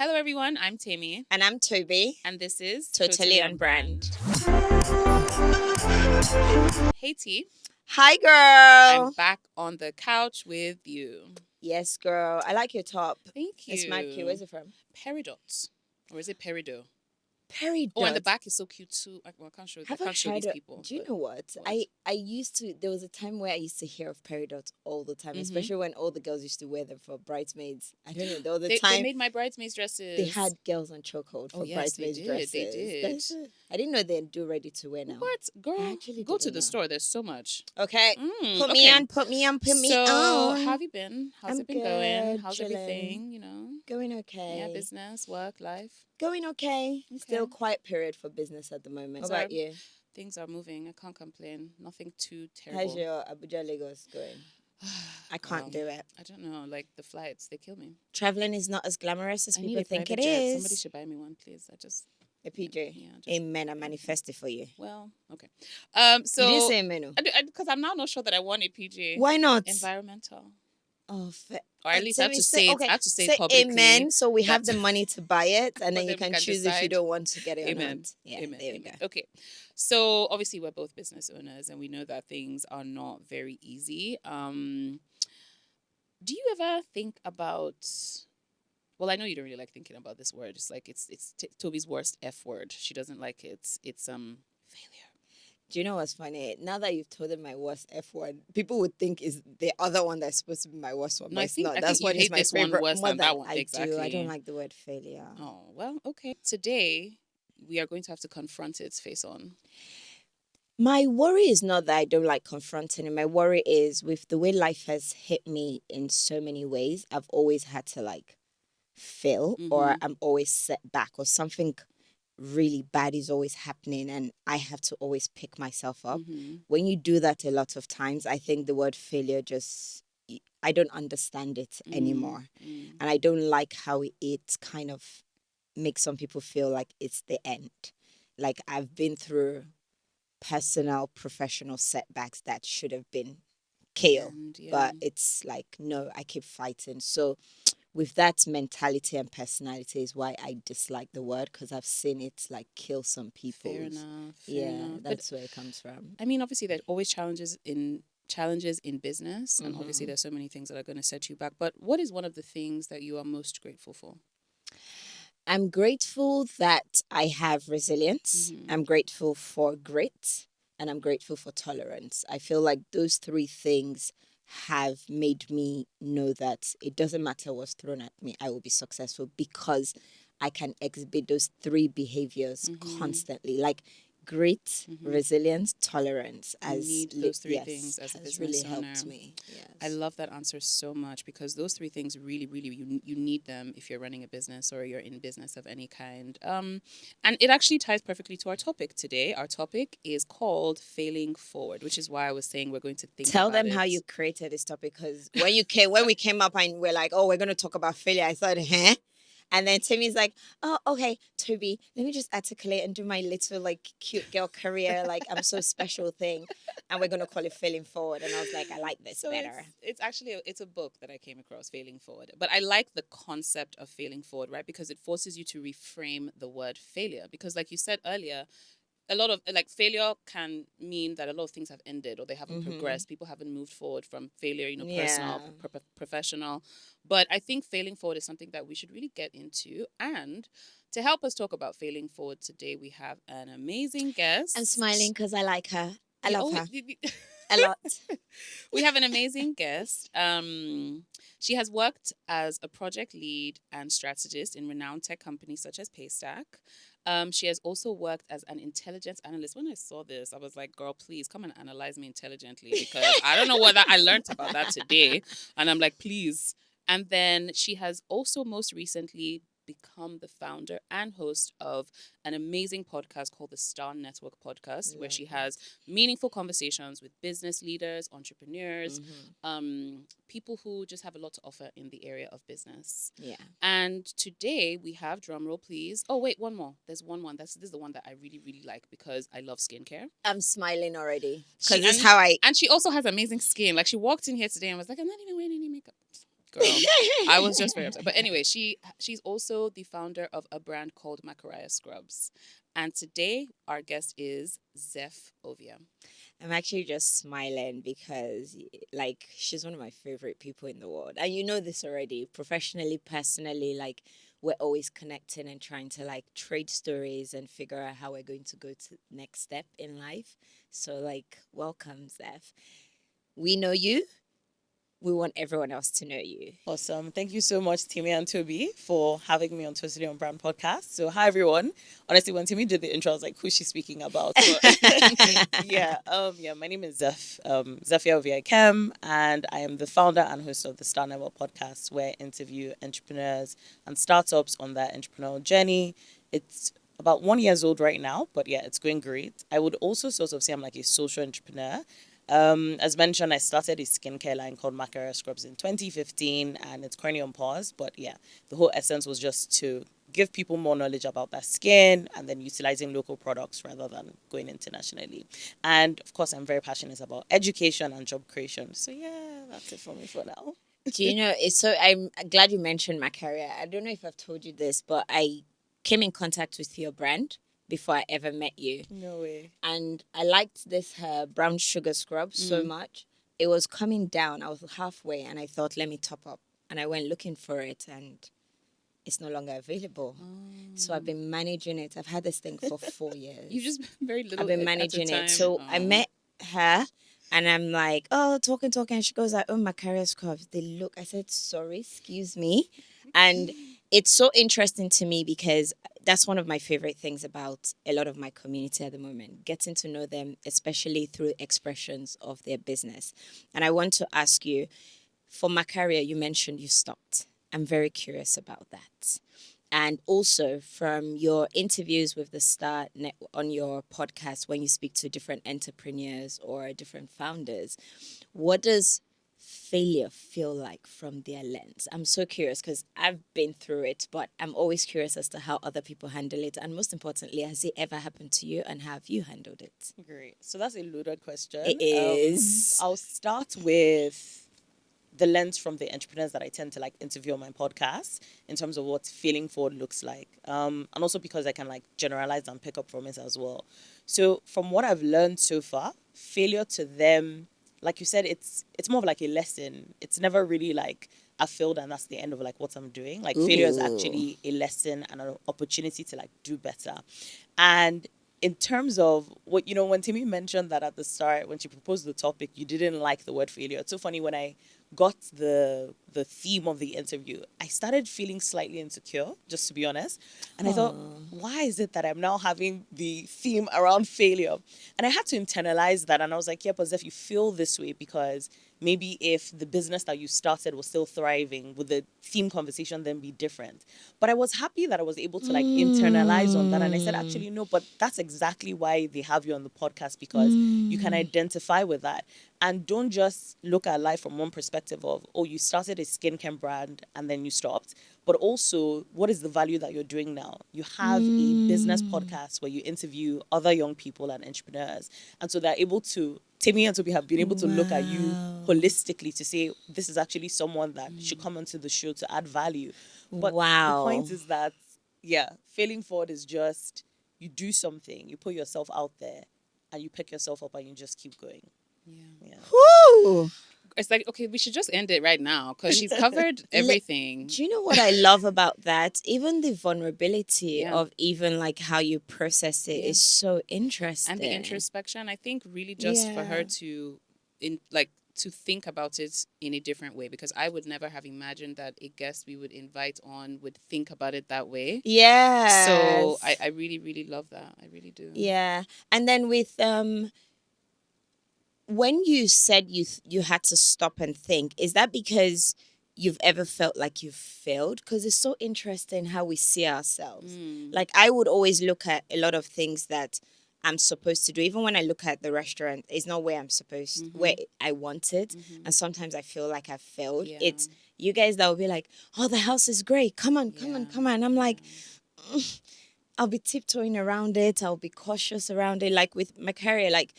Hello, everyone. I'm Temi. And I'm Tobi. And this is Totally on brand. Hey, T. Hi, girl. I'm back on the couch with you. Yes, girl. I like your top. Thank you. It's mad cute. Where's it from? Peridot. Or is it Peridot? Peridot. Oh, and the back is so cute too. I can't show these people. Do you know what? I used to, there was a time where I used to hear of peridots all the time, especially when all the girls used to wear them for bridesmaids. I don't know, there was a time. They made my bridesmaids dresses. They had girls on chokehold for bridesmaids dresses. They did. I didn't know they do ready to wear now. What? Girl, go to the store. There's so much. Okay. Put me on. So, how have you been? How's it been going? How's chilling. everything, you know? Going okay. Yeah, business, work, life. Going okay. Still quiet period for business at the moment. What about you? Things are moving. I can't complain. Nothing too terrible. How's your Abuja Lagos going? I can't do it. I don't know. Like the flights, they kill me. Traveling is not as glamorous as people think it jet. is. Somebody should buy me one, please. A PJ. Yeah, amen. I manifest it for you. Well, okay. So you didn't say amen. Because I'm now not sure that I want a PJ. Why not? Environmental. Oh, or at least I have to say it. I have to say it publicly. Amen. So we have the money to buy it, and then you can choose if you don't want to get it or not. Yeah, amen. There we go. Okay. So obviously we're both business owners, and we know that things are not very easy. Do you ever think about? Well, I know you don't really like thinking about this word. It's like it's Tobi's worst F word. She doesn't like it. It's failure. Do you know what's funny? Now that you've told them my worst F word, people would think is the other one that's supposed to be my worst one. No, it's not. That's one is my favorite. One worse than that one. Exactly. I don't like the word failure. Oh, well, okay. Today, we are going to have to confront it face on. My worry is not that I don't like confronting it. My worry is with the way life has hit me in so many ways, I've always had to fail or I'm always set back or something really bad is always happening and I have to always pick myself up. When you do that a lot of times, I think the word failure I don't understand it anymore. And I don't like how it kind of makes some people feel like it's the end. Like I've been through personal, professional setbacks that should have been KO. But it's like, no, I keep fighting. So with that mentality and personality is why I dislike the word, because I've seen it kill some people. Fair enough. That's where it comes from. I mean, obviously, there's always challenges in business, and obviously, there's so many things that are going to set you back. But what is one of the things that you are most grateful for? I'm grateful that I have resilience. I'm grateful for grit, and I'm grateful for tolerance. I feel like those three things have made me know that it doesn't matter what's thrown at me, I will be successful because I can exhibit those three behaviors constantly. Like grit, resilience, tolerance. You need those three things as a business really owner. Helped me. Yes. I love that answer so much because those three things really, really, you need them if you're running a business or you're in business of any kind. And it actually ties perfectly to our topic today. Our topic is called Failing Forward, which is why I was saying we're going to Tell them how you created this topic, because when we came up and we're like, oh, we're going to talk about failure, I thought, huh? And then Timmy's like, oh, okay, Tobi, let me just articulate and do my little cute girl career, I'm so special thing. And we're going to call it Failing Forward. And I was like, I like this better. It's actually, it's a book that I came across, Failing Forward. But I like the concept of failing forward, right? Because it forces you to reframe the word failure. Because like you said earlier, a lot of failure can mean that a lot of things have ended or they haven't progressed. People haven't moved forward from failure, personal, professional. But I think failing forward is something that we should really get into. And to help us talk about failing forward today, we have an amazing guest. I'm smiling because I like her. I love her a lot. We have an amazing guest. She has worked as a project lead and strategist in renowned tech companies such as Paystack. She has also worked as an intelligence analyst. When I saw this, I was like, girl, please come and analyze me intelligently because I don't know what I learned about that today. And I'm like, please. And then she has also most recently become the founder and host of an amazing podcast called the Star Network Podcast, where she has meaningful conversations with business leaders, entrepreneurs, people who just have a lot to offer in the area of business. Yeah. And today we have, drumroll please. Oh, wait, one more. There's one. This is the one that I really, really like because I love skincare. I'm smiling already because this is how I... And she also has amazing skin. Like she walked in here today and was like, I'm not even wearing any makeup. girl. I was just very upset. But anyway, she's also the founder of a brand called Macaraya Scrubs. And today our guest is Zeph-Ovia. I'm actually just smiling because, like, she's one of my favorite people in the world. And you know this already, professionally, personally, like, we're always connecting and trying to, like, trade stories and figure out how we're going to go to next step in life. So, like, welcome, Zeph. We know you. We want everyone else to know you. Awesome. Thank you so much, Temi and Tobi, for having me on Twisted on Brand podcast. So, hi, everyone. Honestly, when Temi did the intro, I was like, who's she speaking about? But my name is Zephia Ovia Ikem, and I am the founder and host of the Star Network podcast, where I interview entrepreneurs and startups on their entrepreneurial journey. It's about 1 year old right now, but yeah, it's going great. I would also sort of say I'm like a social entrepreneur. As mentioned, I started a skincare line called Macaraya Scrubs in 2015, and it's currently on pause. But yeah, the whole essence was just to give people more knowledge about their skin and then utilizing local products rather than going internationally. And of course, I'm very passionate about education and job creation. So yeah, that's it for me for now. Do you know, it's so I'm glad you mentioned my career. I don't know if I've told you this, but I came in contact with your brand before I ever met you. No way. And I liked this her brown sugar scrub so much. It was coming down. I was halfway and I thought, let me top up. And I went looking for it and it's no longer available. So I've been managing it. I've had this thing for 4 years. You just very little. I've been at a managing time. it. So I Oh. met her and I'm like, oh, talking. And she goes, I own my career scrubs. They look, I said, sorry, excuse me. And it's so interesting to me because that's one of my favorite things about a lot of my community at the moment, getting to know them, especially through expressions of their business. And I want to ask you, for my career, you mentioned you stopped. I'm very curious about that. And also from your interviews with the Star Net on your podcast, when you speak to different entrepreneurs or different founders, what does failure feel like from their lens? I'm so curious because I've been through it, but I'm always curious as to how other people handle it. And most importantly, has it ever happened to you and how have you handled it? Great. So that's a loaded question. It is. I'll start with the lens from the entrepreneurs that I tend to like interview on my podcast in terms of what failing forward looks like. And also because I can like generalize and pick up from it as well. So from what I've learned so far, failure to them, like you said, it's more of like a lesson. It's never really like I failed and that's the end of like what I'm doing. Like failure is actually a lesson and an opportunity to like do better. And in terms of what, when Timmy mentioned that at the start, when she proposed the topic, you didn't like the word failure. It's so funny when I got the theme of the interview, I started feeling slightly insecure, just to be honest. And I thought, why is it that I'm now having the theme around failure? And I had to internalize that. And I was like, yeah, but Zeph, you feel this way because maybe if the business that you started was still thriving, would the theme conversation then be different? But I was happy that I was able to like internalize on that. And I said, actually, no, but that's exactly why they have you on the podcast because you can identify with that. And don't just look at life from one perspective of, oh, you started a skincare brand and then you stopped. But also, what is the value that you're doing now? You have a business podcast where you interview other young people and entrepreneurs. And so they're able to, Temi and Tobi have been able to look at you holistically to say, this is actually someone that should come onto the show to add value. But the point is that, yeah, failing forward is just, you do something, you put yourself out there and you pick yourself up and you just keep going. Yeah. Woo! It's like, okay, we should just end it right now because she's covered everything. Do you know what I love about that? Even the vulnerability Yeah. of even like how you process it is so interesting. And the introspection, I think really just for her to to think about it in a different way, because I would never have imagined that a guest we would invite on would think about it that way. Yeah. So I really, really love that. I really do. Yeah. And then with when you said you had to stop and think, is that because you've ever felt like you've failed? Because it's so interesting how we see ourselves. Like I would always look at a lot of things that I'm supposed to do. Even when I look at the restaurant, it's not where I'm supposed, where I want it. And sometimes I feel like I've failed. Yeah. It's you guys that will be like, oh, the house is great. Come on, come on, come on. I'm like, I'll be tiptoeing around it. I'll be cautious around it. Like with my career, like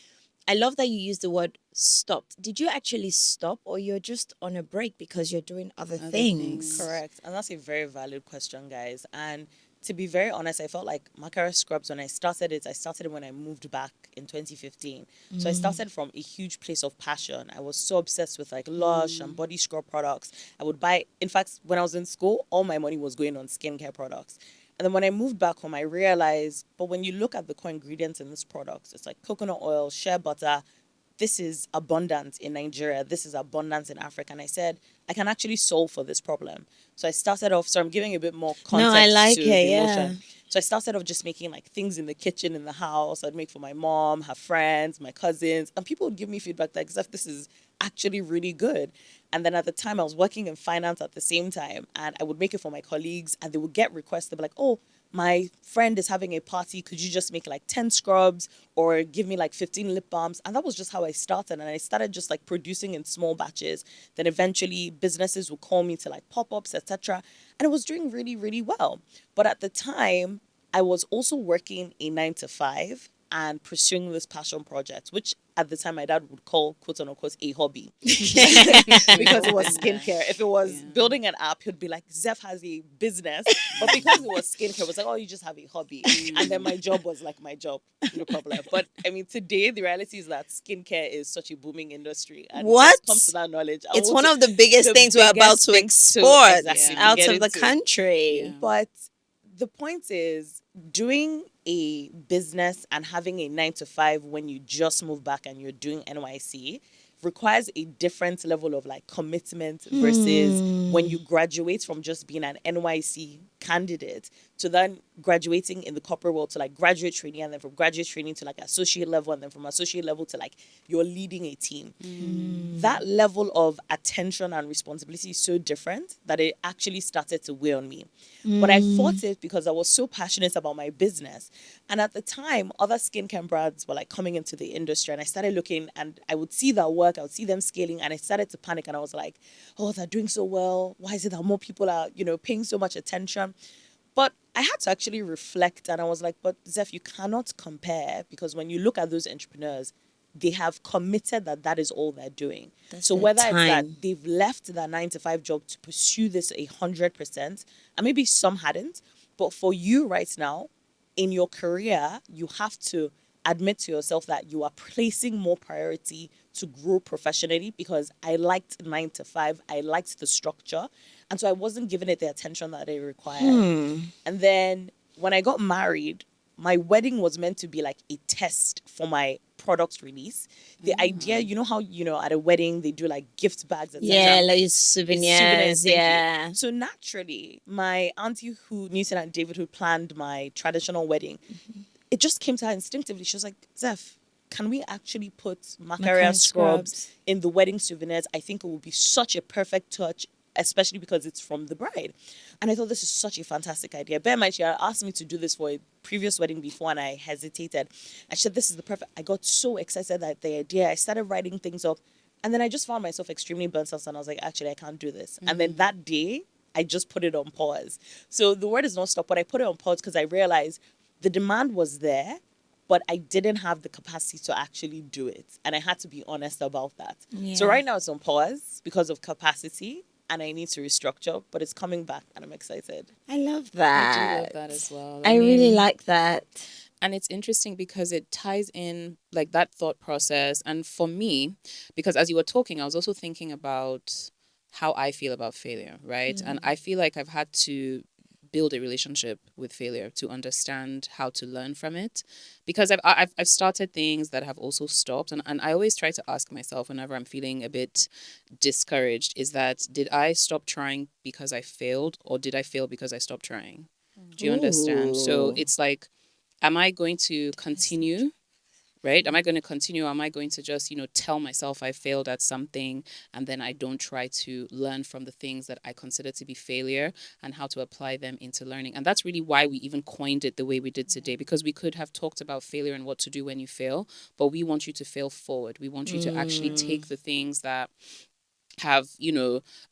I love that you use the word stopped. Did you actually stop, or you're just on a break because you're doing other Other things? things. Correct. And that's a very valid question, guys. And to be very honest, I felt like Macaro Scrubs, when I started it when I moved back in 2015. So I started from a huge place of passion. I was so obsessed with like Lush and body scrub products. I would buy, in fact, when I was in school, all my money was going on skincare products. And then when I moved back home, I realized, but when you look at the core ingredients in this product, it's like coconut oil, shea butter, this is abundant in Nigeria, this is abundant in Africa. And I said, I can actually solve for this problem. So I started off, so I'm giving a bit more No, I context like to it, the yeah. emotion. So I started off just making like things in the kitchen, in the house. I'd make for my mom, her friends, my cousins. And people would give me feedback like, Zeph, this is actually really good. And then at the time, I was working in finance at the same time. And I would make it for my colleagues. And they would get requests. They'd be like, oh, my friend is having a party. Could you just make like 10 scrubs or give me like 15 lip balms? And that was just how I started. And I started just like producing in small batches. Then eventually businesses would call me to like pop-ups, etc. And it was doing really, really well. But at the time, I was also working a 9 to 5 and pursuing this passion project, which at the time my dad would call quote unquote a hobby because it was skincare. If it was building an app, he'd be like, Zeph has a business. But because it was skincare, it was like, oh, you just have a hobby. And then my job was like my job, no problem. But I mean, today the reality is that skincare is such a booming industry. And when What? it comes to that knowledge, It's one of the biggest things we're about to export exactly, out get of the into. country. Yeah. But the point is, doing a business and having a 9 to 5 when you just move back and you're doing NYC requires a different level of like commitment versus when you graduate from just being an NYC candidate to then graduating in the corporate world to like graduate training, and then from graduate training to like associate level, and then from associate level to like you're leading a team. That level of attention and responsibility is so different that it actually started to weigh on me. But I fought it because I was so passionate about my business. And at the time, other skincare brands were like coming into the industry, and I started looking and I would see their work, I would see them scaling, and I started to panic, and I was like, oh, they're doing so well. Why is it that more people are, paying so much attention? But I had to actually reflect, and I was like, but Zeph, you cannot compare, because when you look at those entrepreneurs, they have committed that that is all they're doing. That's So their whether it's time. that they've left their 9 to 5 job to pursue this 100%, and maybe some hadn't, but for you right now, in your career, you have to admit to yourself that you are placing more priority to grow professionally, because I liked 9 to 5, I liked the structure, and so I wasn't giving it the attention that it required. And then when I got married, my wedding was meant to be like a test for my product release. The idea, you know how at a wedding they do like gift bags, etc. Yeah, like It's souvenirs. thank you. Yeah. So naturally, my auntie Newton and David, who planned my traditional wedding, it just came to her instinctively. She was like, Zeph, can we actually put Macaria scrubs in the wedding souvenirs? I think it will be such a perfect touch, especially because it's from the bride. And I thought this is such a fantastic idea. Bear in mind, she had asked me to do this for a previous wedding before, and I hesitated. I said, this is the perfect. I got so excited at the idea. I started writing things up. And then I just found myself extremely burnt out, and I was like, actually, I can't do this. And then that day, I just put it on pause. So the word is not stop, but I put it on pause because I realized the demand was there, but I didn't have the capacity to actually do it. And I had to be honest about that. So Yeah. right now it's on pause because of capacity, and I need to restructure, but it's coming back and I'm excited. I love I that. do love that as well. I really mean, like that. And it's interesting because it ties in like that thought process. And for me, because as you were talking, I was also thinking about how I feel about failure, right? And I feel like I've had to build a relationship with failure to understand how to learn from it, because I've started things that have also stopped, and I always try to ask myself whenever I'm feeling a bit discouraged, is that did I stop trying because I failed, or did I fail because I stopped trying? Do you understand? So Ooh. it's like, am I going to continue? Right? Am I going to continue? Or am I going to just, tell myself I failed at something, and then I don't try to learn from the things that I consider to be failure and how to apply them into learning? And that's really why we even coined it the way we did today, because we could have talked about failure and what to do when you fail, but we want you to fail forward. We want you to actually take the things that have,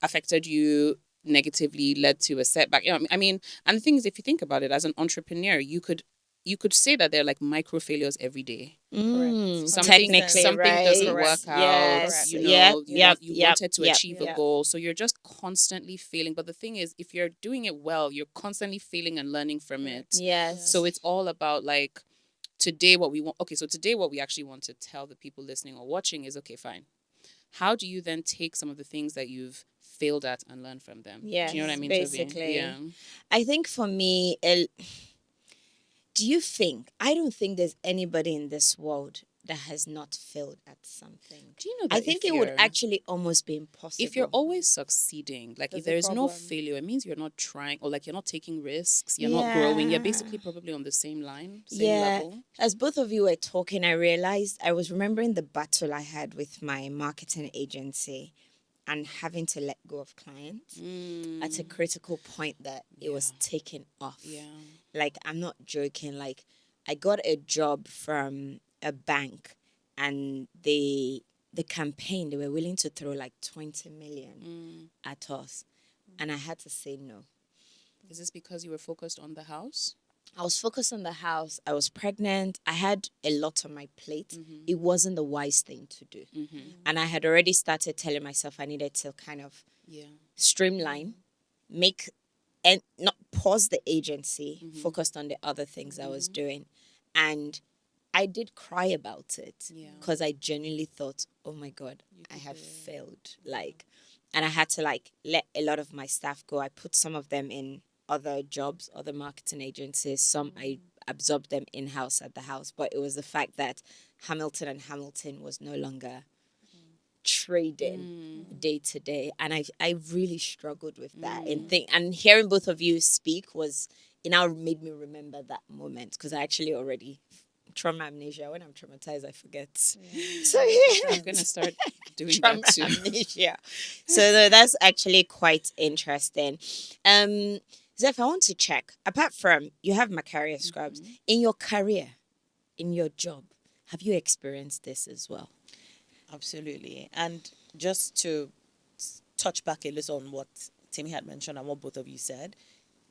affected you negatively, led to a setback. I mean, and the thing is, if you think about it, as an entrepreneur, you could you could say that they're like micro failures every day. Technically, Something right? doesn't work out. Yes. You Yep. know, Yep. you Yep. wanted to Yep. achieve a goal, so you're just constantly failing. But the thing is, if you're doing it well, you're constantly failing and learning from it. Yes. So it's all about like today what we want. Okay, so today what we actually want to tell the people listening or watching is, okay, fine. How do you then take some of the things that you've failed at and learn from them? Yes, Do you know what I mean, basically. Tobi? Yeah. I think for me, do you think, I don't think there's anybody in this world that has not failed at something. Do you know that I think it would actually almost be impossible. if you're always succeeding, like There's if a there is no problem. failure, it means you're not trying, or like you're not taking risks, you're not growing. You're basically probably on the same line, same level. As both of you were talking, I realized I was remembering the battle I had with my marketing agency and having to let go of clients at a critical point that it was taken off. Yeah. Like, I'm not joking. Like, I got a job from a bank, and the campaign, they were willing to throw like 20 million at us, and I had to say no. Is this because you were focused on the house? I was focused on the house. I was pregnant. I had a lot on my plate. It wasn't the wise thing to do. And I had already started telling myself I needed to kind of streamline, make, and not pause the agency, focused on the other things I was doing. And I did cry about it because I genuinely thought, oh my God, I have failed. Like, and I had to like let a lot of my staff go. I put some of them in other jobs, other marketing agencies. Some I absorbed them in-house at the house. But it was the fact that Hamilton and Hamilton was no longer trading day to day. And I really struggled with that. And hearing both of you speak was, it now made me remember that moment, because I actually already trauma amnesia. When I'm traumatized, I forget. So I'm gonna start doing trauma that too. amnesia. So that's actually quite interesting. Zeph, I want to check. Apart from you have Macaria scrubs in your career, in your job, have you experienced this as well? Absolutely. And just to touch back a little on what Temi had mentioned and what both of you said,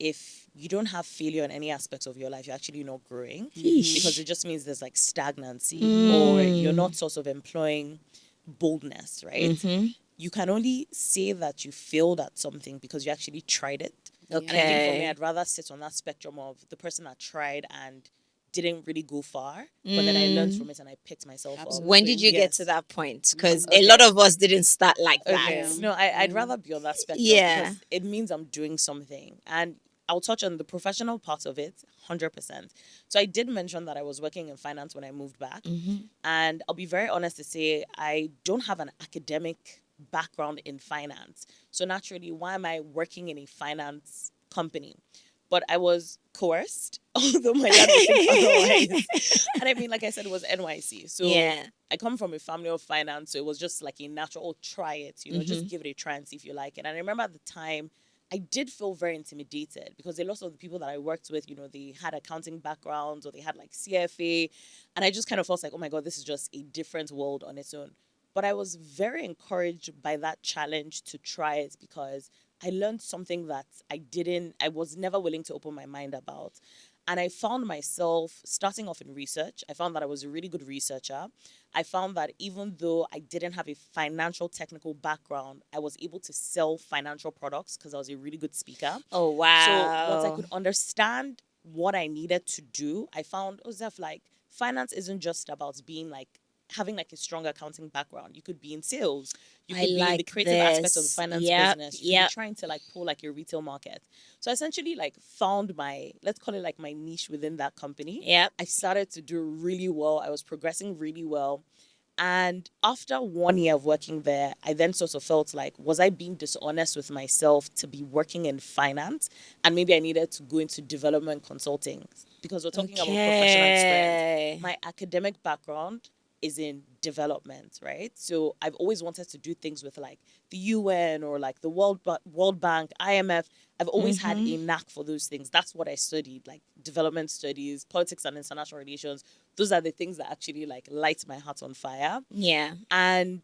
if you don't have failure in any aspects of your life, you're actually not growing, because it just means there's like stagnancy, or you're not sort of employing boldness, right? You can only say that you failed at something because you actually tried it. Okay. And I think for me, I'd rather sit on that spectrum of the person that tried and didn't really go far, but then I learned from it and I picked myself up. When did you get Yes. to that point? Because a lot of us didn't start like that. Okay. No, I'd rather be on that spectrum, because it means I'm doing something. And I'll touch on the professional part of it 100%. So I did mention that I was working in finance when I moved back. And I'll be very honest to say, I don't have an academic background in finance. So naturally, why am I working in a finance company? But I was coerced, although my dad would think otherwise. And I mean, like I said, it was NYC. So I come from a family of finance, so it was just like a natural, oh, try it, just give it a try and see if you like it. And I remember at the time, I did feel very intimidated, because a lot of the people that I worked with, they had accounting backgrounds, or they had like CFA. And I just kind of felt like, oh my God, this is just a different world on its own. But I was very encouraged by that challenge to try it, because I learned something that I was never willing to open my mind about. And I found myself starting off in research. I found that I was a really good researcher. I found that even though I didn't have a financial technical background, I was able to sell financial products because I was a really good speaker. Oh, wow. So once I could understand what I needed to do, I found, oh, Zeph, like, finance isn't just about being like, having like a strong accounting background. You could be in sales. You could be in the creative aspects of the finance business. You could be trying to like pull like your retail market. So I essentially like found my, let's call it like my niche within that company. I started to do really well. I was progressing really well. And after 1 year of working there, I then sort of felt like, was I being dishonest with myself to be working in finance? And maybe I needed to go into development consulting, because we're talking about professional experience. My academic background is in development, right? So I've always wanted to do things with like the UN or like the World Bank, IMF. I've always had a knack for those things. That's what I studied, like development studies, politics and international relations. Those are the things that actually like light my heart on fire. And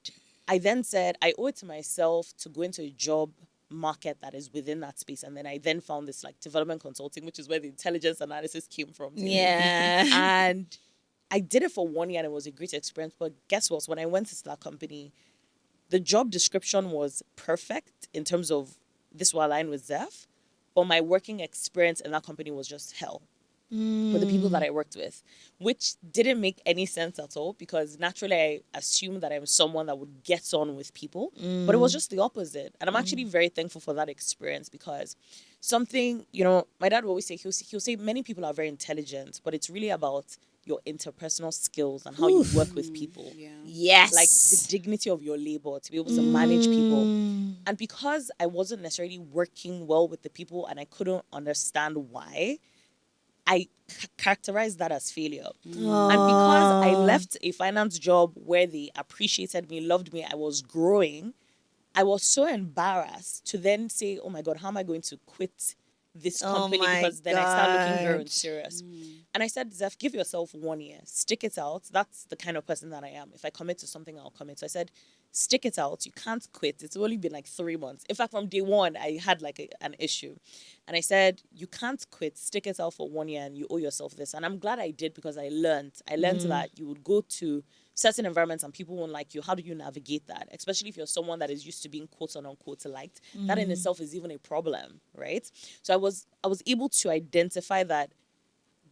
I then said, I owe it to myself to go into a job market that is within that space. And then I then found this like development consulting, which is where the intelligence analysis came from. Yeah. And I did it for 1 year and it was a great experience. But guess what? When I went to that company, the job description was perfect in terms of this will align with Zeph, but my working experience in that company was just hell with the people that I worked with, which didn't make any sense at all because naturally I assumed that I'm someone that would get on with people, but it was just the opposite. And I'm actually very thankful for that experience because something, my dad would always say, he'll say many people are very intelligent, but it's really about your interpersonal skills and how you work with people. Yeah. Yes. Like the dignity of your labor to be able to manage people. And because I wasn't necessarily working well with the people and I couldn't understand why, I characterized that as failure. And because I left a finance job where they appreciated me, loved me, I was growing, I was so embarrassed to then say, oh my God, how am I going to quit this company? Because then I start looking very unserious. And I said, Zeph, give yourself 1 year. Stick it out. That's the kind of person that I am. If I commit to something, I'll commit. So I said, stick it out. You can't quit. It's only been like 3 months. In fact, from day one, I had like an issue. And I said, you can't quit. Stick it out for 1 year and you owe yourself this. And I'm glad I did because I learned. That you would go to certain environments and people won't like you. How do you navigate that? Especially if you're someone that is used to being quote unquote liked. That in itself is even a problem, right? So I was able to identify that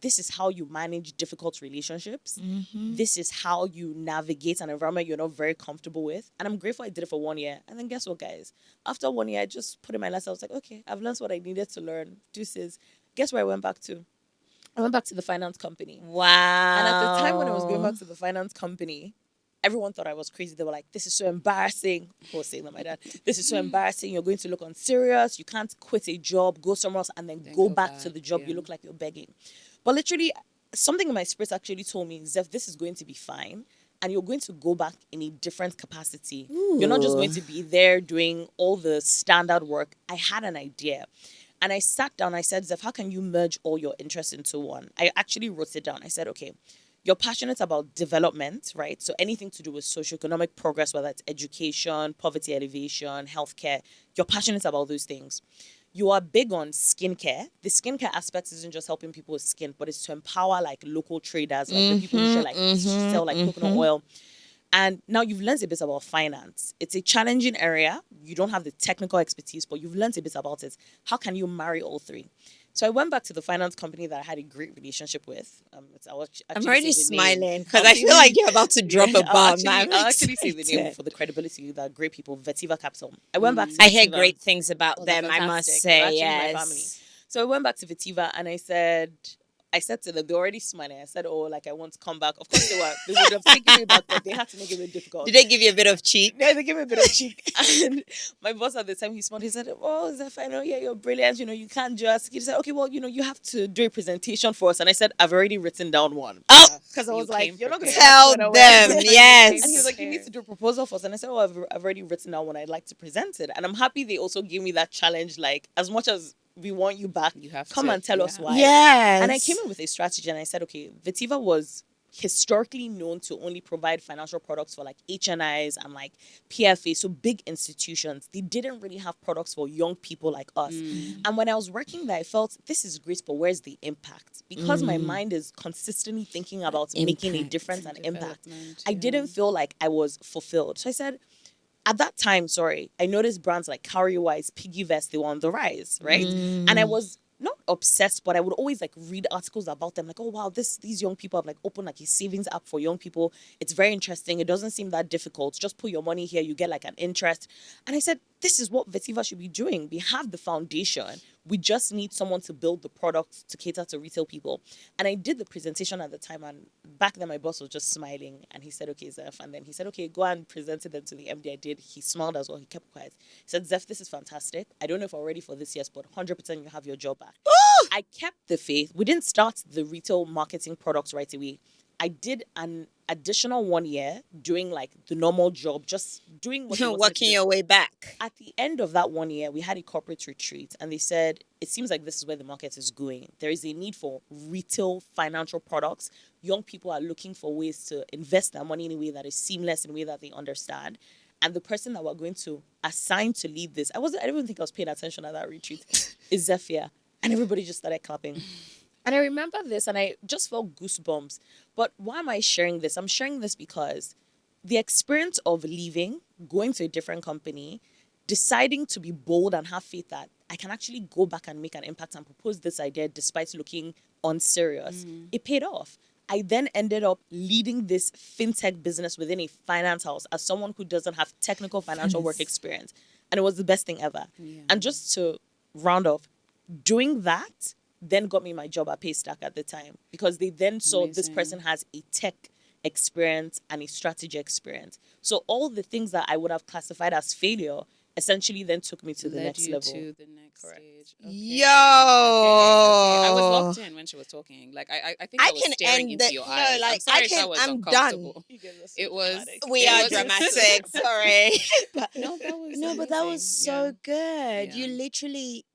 this is how you manage difficult relationships. This is how you navigate an environment you're not very comfortable with. And I'm grateful I did it for 1 year. And then guess what, guys? After 1 year, I just put in my last. I was like, okay, I've learned what I needed to learn. Deuces. Guess where I went back to? I went back to the finance company. Wow. And at the time when I was going back to the finance company, everyone thought I was crazy. They were like, this is so embarrassing. I was saying that, my dad. This is so embarrassing. You're going to look unserious. You can't quit a job, go somewhere else, and then go back to the job. You look like you're begging. But literally, something in my spirit actually told me, Zeph, this is going to be fine. And you're going to go back in a different capacity. You're not just going to be there doing all the standard work. I had an idea. And I sat down, I said, Zeph, how can you merge all your interests into one? I actually wrote it down. I said, okay, you're passionate about development, right? So anything to do with socioeconomic progress, whether it's education, poverty alleviation, healthcare, you're passionate about those things. You are big on skincare. The skincare aspect isn't just helping people with skin, but it's to empower like local traders, like the people who share like sell like coconut oil. And now you've learned a bit about finance. It's a challenging area. You don't have the technical expertise, but you've learned a bit about it. How can you marry all three? So I went back to the finance company that I had a great relationship with. I'm already smiling because I feel like you're about to drop a bomb. I'll actually say the name for the credibility. That great people, Vetiva Capital. I went back to I Vetiva. hear great things about them, I must say. My family. So I went back to Vetiva and I said to them, they're already smiling. I said, oh, like I want to come back. Of course they were. They would have taken me back, but they had to make it a bit difficult. Did they give you a bit of cheek? Yeah, they gave me a bit of cheek. And my boss at the time, he smiled. He said, oh, Zeph, I know, yeah, you're brilliant. You can't just. He said, okay, well, you have to do a presentation for us. And I said, I've already written down one. Oh, because I was like, you're not going to tell them, yes. And he was like, you need to do a proposal for us. And I said, oh, I've already written down one. I'd like to present it. And I'm happy they also gave me that challenge. Like, as much as we want you back, you have come and tell us why. Yes. And I came in with a strategy and I said, okay, Vetiva was historically known to only provide financial products for like HNIs and like PFA, so big institutions. They didn't really have products for young people like us. And when I was working there, I felt this is great, but where's the impact? Because my mind is consistently thinking about making a difference and impact. I didn't feel like I was fulfilled. So I said, at that time, I noticed brands like Cowrywise, Piggyvest, they were on the rise, right? And I was not obsessed, but I would always like read articles about them, like, oh wow, these young people have like opened like a savings app for young people. It's very interesting. It doesn't seem that difficult. Just put your money here, you get like an interest. And I said, this is what Vetiva should be doing. We have the foundation. We just need someone to build the product to cater to retail people. And I did the presentation at the time, and back then my boss was just smiling, and he said, okay, Zeph. And then he said, okay, go and present it to the MD. I did. He smiled as well. He kept quiet. He said, Zeph, this is fantastic. I don't know if we're ready for this yet, but 100% you have your job back. I kept the faith. We didn't start the retail marketing products right away. I did an additional 1 year doing like the normal job, just doing what working your way back. At the end of that 1 year, we had a corporate retreat and they said, it seems like this is where the market is going. There is a need for retail financial products. Young people are looking for ways to invest their money in a way that is seamless, in a way that they understand. And the person that we're going to assign to lead this, I didn't even think I was paying attention at that retreat, is Zephia. And everybody just started clapping. And I remember this and I just felt goosebumps. But why am I sharing this? I'm sharing this because the experience of leaving, going to a different company, deciding to be bold and have faith that I can actually go back and make an impact and propose this idea despite looking unserious, it paid off. I then ended up leading this fintech business within a finance house as someone who doesn't have technical financial work experience. And it was the best thing ever. Yeah. And just to round off, doing that then got me my job at Paystack at the time, because they then saw this Amazing. person has a tech experience and a strategy experience. So all the things that I would have classified as failure essentially then took me to the Led next you level. to the next stage. Okay. Yo! I was locked in when she was talking. Like I think I, I was can staring end into the your no, eyes. like I'm sorry I if can. that was I'm done. uncomfortable. You guys are so It was. dramatic. We It are was- dramatic. Sorry, but No, that was no, but that was amazing. so Yeah. good. Yeah. You literally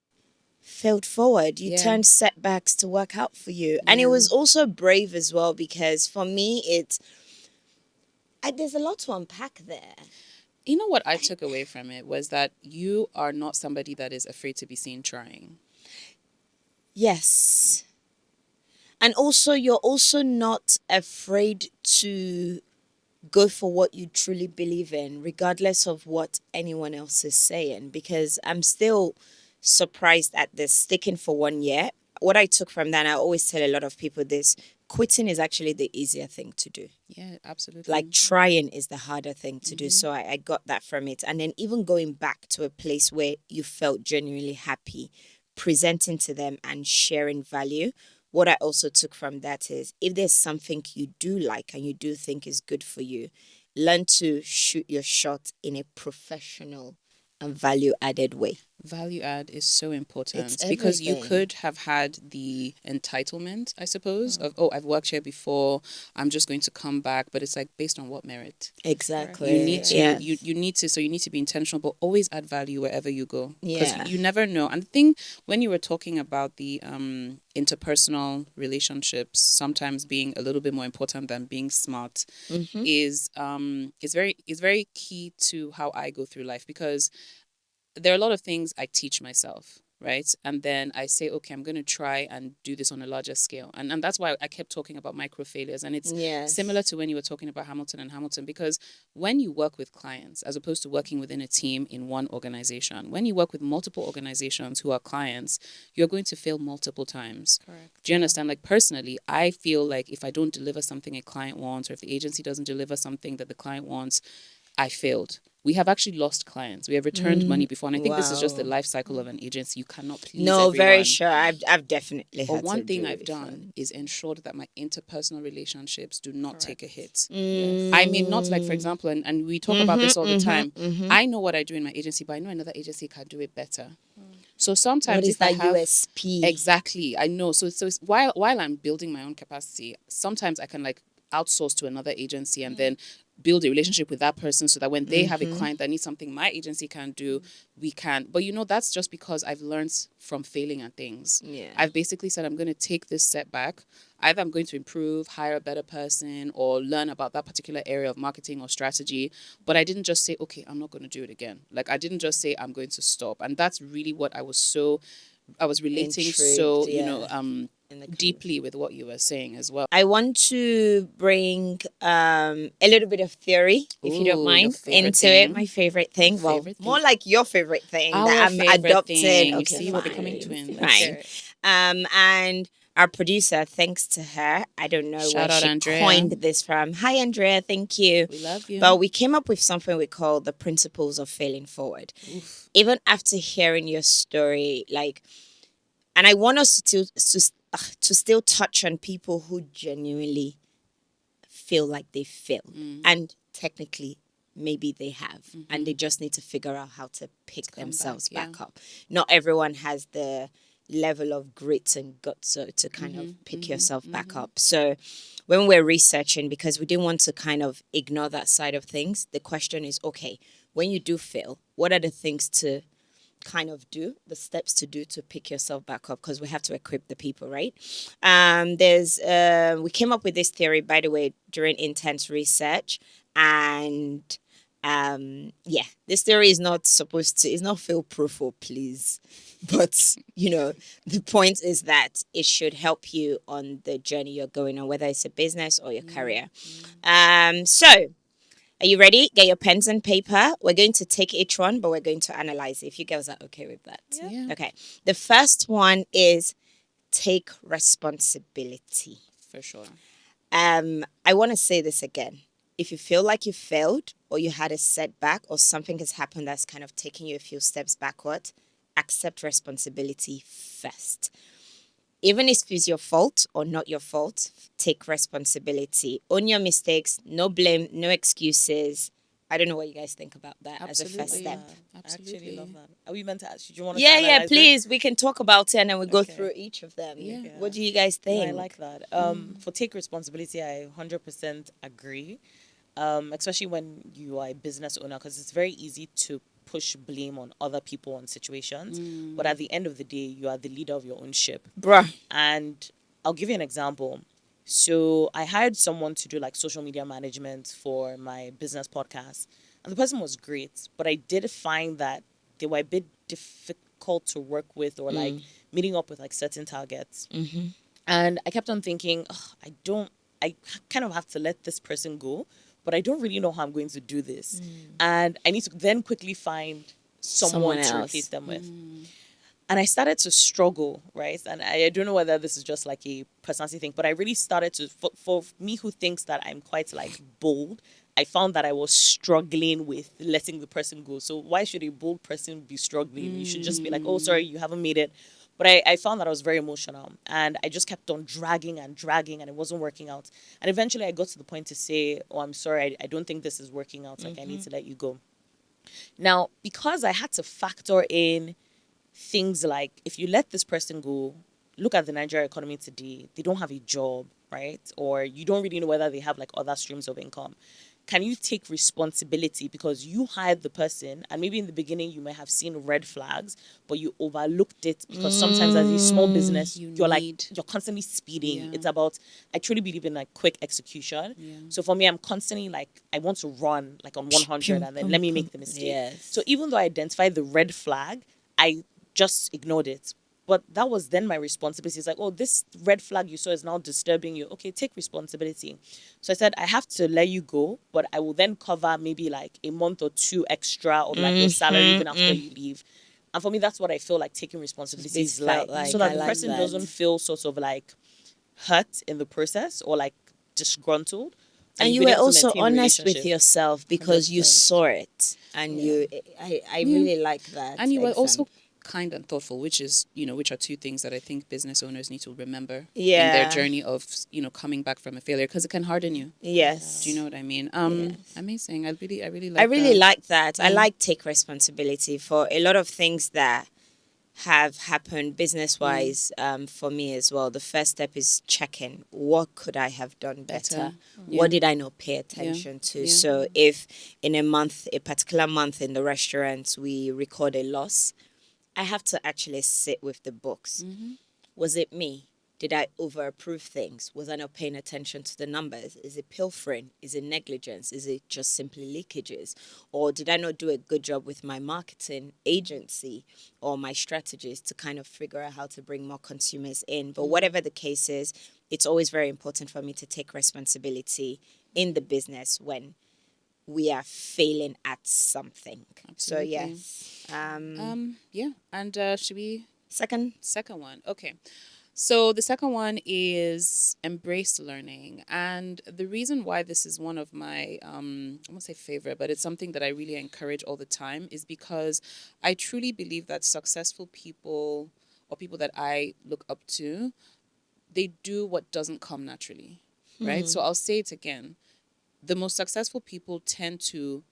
failed forward. You Yeah. turned setbacks to work out for you, and it Yeah. was also brave as well, because for me, there's a lot to unpack there. You know what I took away from it was that you are not somebody that is afraid to be seen trying. Yes. And also, you're also not afraid to go for what you truly believe in, regardless of what anyone else is saying. Because I'm still surprised at this sticking for 1 year. What I took from that, and I always tell a lot of people this, quitting is actually the easier thing to do. Yeah, absolutely. Like trying is the harder thing to do. So I got that from it. And then even going back to a place where you felt genuinely happy, presenting to them and sharing value. What I also took from that is, if there's something you do like and you do think is good for you, learn to shoot your shot in a professional and value added way. Value add is so important It's because you everything. could have had the entitlement, I suppose, of, oh, I've worked here before, I'm just going to come back. But it's like, based on what merit? Exactly. You need to, Yeah. you need to, so you need to be intentional, but always add value wherever you go. Because Yeah. you never know. And the thing, when you were talking about the interpersonal relationships sometimes being a little bit more important than being smart, is very key to how I go through life, because there are a lot of things I teach myself, right? And then I say, okay, I'm going to try and do this on a larger scale. And that's why I kept talking about micro failures. And it's Yes. similar to when you were talking about Hamilton and Hamilton, because when you work with clients, as opposed to working within a team in one organization, when you work with multiple organizations who are clients, you're going to fail multiple times. Correct. Do you understand? Like, personally, I feel like if I don't deliver something a client wants, or if the agency doesn't deliver something that the client wants, I failed. We have actually lost clients. We have returned money before. And I think this is just the Wow. life cycle of an agency. You cannot please No, everyone. very sure. I've definitely But had one to thing do I've it. done is ensured that my interpersonal relationships do not take a hit. Mm. I mean, not like, for example, and we talk about this all the time. I know what I do in my agency, but I know another agency can do it better. So sometimes What is if I that have USP? exactly, I know. So it's while I'm building my own capacity, sometimes I can like outsource to another agency and then build a relationship with that person, so that when they have a client that needs something my agency can do, we can. But that's just because I've learned from failing at things. Yeah. I've basically said, I'm going to take this setback. Either I'm going to improve, hire a better person, or learn about that particular area of marketing or strategy. But I didn't just say, okay, I'm not going to do it again. Like, I didn't just say I'm going to stop. And that's really what I was relating so, Intrigued, yeah. In the deeply with what you were saying as well. I want to bring a little bit of theory, if you Ooh, don't your mind, favorite into thing. it. My favorite thing. Your Well, favorite more thing. like your favorite thing Our that I'm favorite adopting. thing. Okay, See, we're fine. becoming twins. Fine. Okay. And our producer, thanks to her, I don't know Shout where out, she Andrea. coined this from. Hi, Andrea. Thank you. We love you. But we came up with something we call the principles of failing forward. Oof. Even after hearing your story, and I want us to still touch on people who genuinely feel like they failed, and technically maybe they have, and they just need to figure out how to pick themselves back up. Not everyone has the level of grit and guts to kind of pick yourself back up. So when we're researching, because we didn't want to kind of ignore that side of things, the question is, okay, when you do fail, what are the things to kind of do, the steps to do to pick yourself back up? Because we have to equip the people, right? We came up with this theory, by the way, during intense research, and Yeah, this theory is not supposed to, it's not fail proof or please, but the point is that it should help you on the journey you're going on, whether it's a business or your career. So are you ready? Get your pens and paper. We're going to take each one, but we're going to analyze it, if you girls are okay with that. Yeah. Okay. The first one is take responsibility. For sure. I want to say this again. If you feel like you failed or you had a setback or something has happened that's kind of taking you a few steps backward, accept responsibility first. Even if it's your fault or not your fault, take responsibility. Own your mistakes, no blame, no excuses. I don't know what you guys think about that as a first Absolutely. step. I Absolutely. actually love that. Are we meant to ask? Do you want us Yeah, to yeah, analyze it? please. We can talk about it and then we go Okay. through each of them. Yeah. What do you guys No, think? I like that. For take responsibility, I 100% agree. Especially when you are a business owner, because it's very easy to push blame on other people on situations. But at the end of the day, you are the leader of your own ship. Bruh. And I'll give you an example. So I hired someone to do like social media management for my business podcast. And the person was great, but I did find that they were a bit difficult to work with, or like meeting up with like certain targets. And I kept on thinking, I kind of have to let this person go, but I don't really know how I'm going to do this. And I need to then quickly find someone to Someone replace else. them with. And I started to struggle, right? And I don't know whether this is just like a personality thing, but I really started to, for me who thinks that I'm quite like bold, I found that I was struggling with letting the person go. So why should a bold person be struggling? You should just be like, oh, sorry, you haven't made it. But I found that I was very emotional, and I just kept on dragging and dragging, and it wasn't working out. And eventually I got to the point to say, oh, I'm sorry, I don't think this is working out. Like, I need to let you go. Now, because I had to factor in things like, if you let this person go, look at the Nigeria economy today, they don't have a job, right? Or you don't really know whether they have like other streams of income. Can you take responsibility because you hired the person, and maybe in the beginning you might have seen red flags, but you overlooked it because sometimes as a small business, you're constantly speeding. Yeah. It's about, I truly believe in like quick execution. Yeah. So for me, I'm constantly like, I want to run like on 100 and then let me make the mistake. Yes. So even though I identified the red flag, I just ignored it. But that was then my responsibility. It's like, oh, this red flag you saw is now disturbing you. Okay, take responsibility. So I said, I have to let you go, but I will then cover maybe like a month or two extra of like your salary even after you leave. And for me, that's what I feel like taking responsibility is felt like. like, So that I the like person that. doesn't feel sort of like hurt in the process or like disgruntled. And you've you been were able to also maintain the honest with relationship. yourself because you 100%. saw it, and I really like that. And you were also example. kind and thoughtful, which is, which are two things that I think business owners need to remember in Yeah. their journey of, coming back from a failure, because it can harden you. Yes. Do you know what I mean? Yes. Amazing. I really like I really that. like that. I like take responsibility for a lot of things that have happened business wise for me as well. The first step is checking what could I have done better? What did I not pay attention to? Yeah. So if in a particular month in the restaurant, we record a loss, I have to actually sit with the books. Was it me? Did I over approve things? Was I not paying attention to the numbers? Is it pilfering? Is it negligence? Is it just simply leakages? Or did I not do a good job with my marketing agency or my strategies to kind of figure out how to bring more consumers in? But whatever the case is, it's always very important for me to take responsibility in the business when we are failing at something. Absolutely. So yes. Yeah. And should we Second one? Okay. So the second one is embrace learning. And the reason why this is one of my, I won't say favorite, but it's something that I really encourage all the time, is because I truly believe that successful people, or people that I look up to, they do what doesn't come naturally, right? So I'll say it again. The most successful people tend to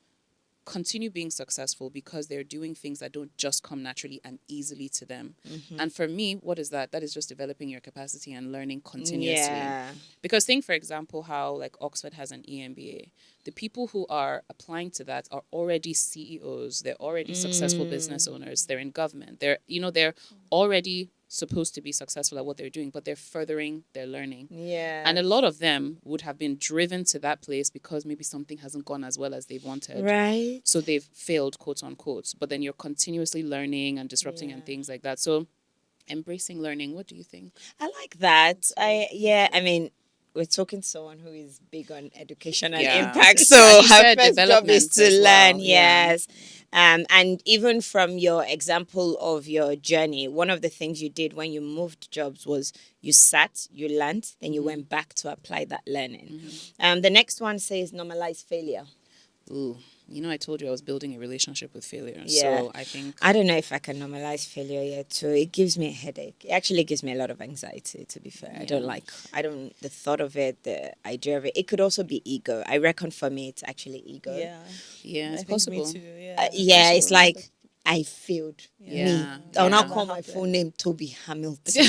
continue being successful because they're doing things that don't just come naturally and easily to them. And for me, what is that? That is just developing your capacity and learning continuously. Yeah. Because think, for example, how like Oxford has an EMBA. The people who are applying to that are already CEOs. They're already successful business owners. They're in government. They're already supposed to be successful at what they're doing, but they're furthering their learning. Yeah. And a lot of them would have been driven to that place because maybe something hasn't gone as well as they've wanted. Right. So they've failed, quote unquote. But then you're continuously learning and disrupting and things like that. So embracing learning, what do you think? I like that. I mean, we're talking to someone who is big on education and Yeah. impact. So And you her said first job is development to as learn. well. Yeah. Yes. And even from your example of your journey, one of the things you did when you moved jobs was you sat, you learned, then you went back to apply that learning. The next one says normalize failure. Ooh, I told you I was building a relationship with failure. Yeah. So I think I don't know if I can normalize failure yet too. It gives me a headache. It actually gives me a lot of anxiety, to be fair. The thought of it, the idea of it. It could also be ego. I reckon for me it's actually ego. yeah, it's I think possible. me too. It's like I failed. Yeah. Me. I'll now Yeah. call my full name Toby Hamilton.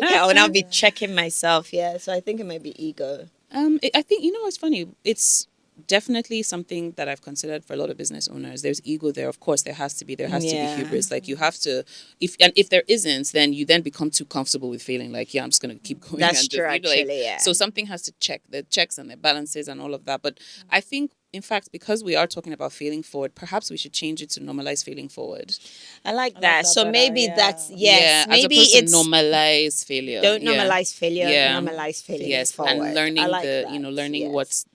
I'll now be checking myself. Yeah. So I think it might be ego. I think it's funny. It's definitely something that I've considered for a lot of business owners. There's ego there, of course. There has to be hubris. Like you have to, if there isn't, then you then become too comfortable with failing. Like I'm just gonna keep going. That's and true, actually. Yeah. So something has to check the checks and the balances and all of that. But I think, in fact, because we are talking about failing forward, perhaps we should change it to normalize failing forward. I like that. So better, maybe that's maybe as opposed to it's normalize failure. don't normalize failure. Yeah. Normalize failure. Yes, forward. and learning I like the that. learning Yes.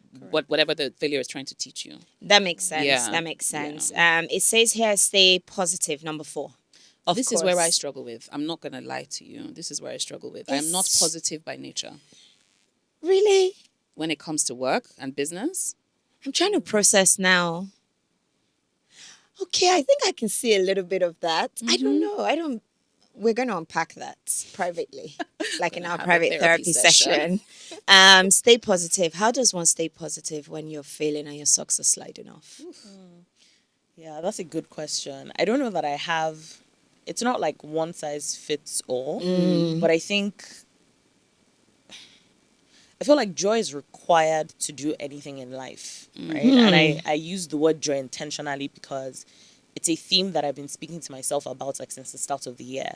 whatever the failure is trying to teach you. That makes sense. Yeah. That makes sense. It says here, stay positive. Number 4. This is where I struggle with. I'm not gonna lie to you. This is where I struggle with. I'm not positive by nature. Really? When it comes to work and business. I'm trying to process now. Okay, I think I can see a little bit of that. I don't know. We're going to unpack that privately, like in our have a private therapy therapy session. Stay positive. How does one stay positive when you're failing and your socks are sliding off? Yeah, that's a good question. I don't know that I have. It's not like one size fits all, but I feel like joy is required to do anything in life, right? And I use the word joy intentionally because it's a theme that I've been speaking to myself about like since the start of the year.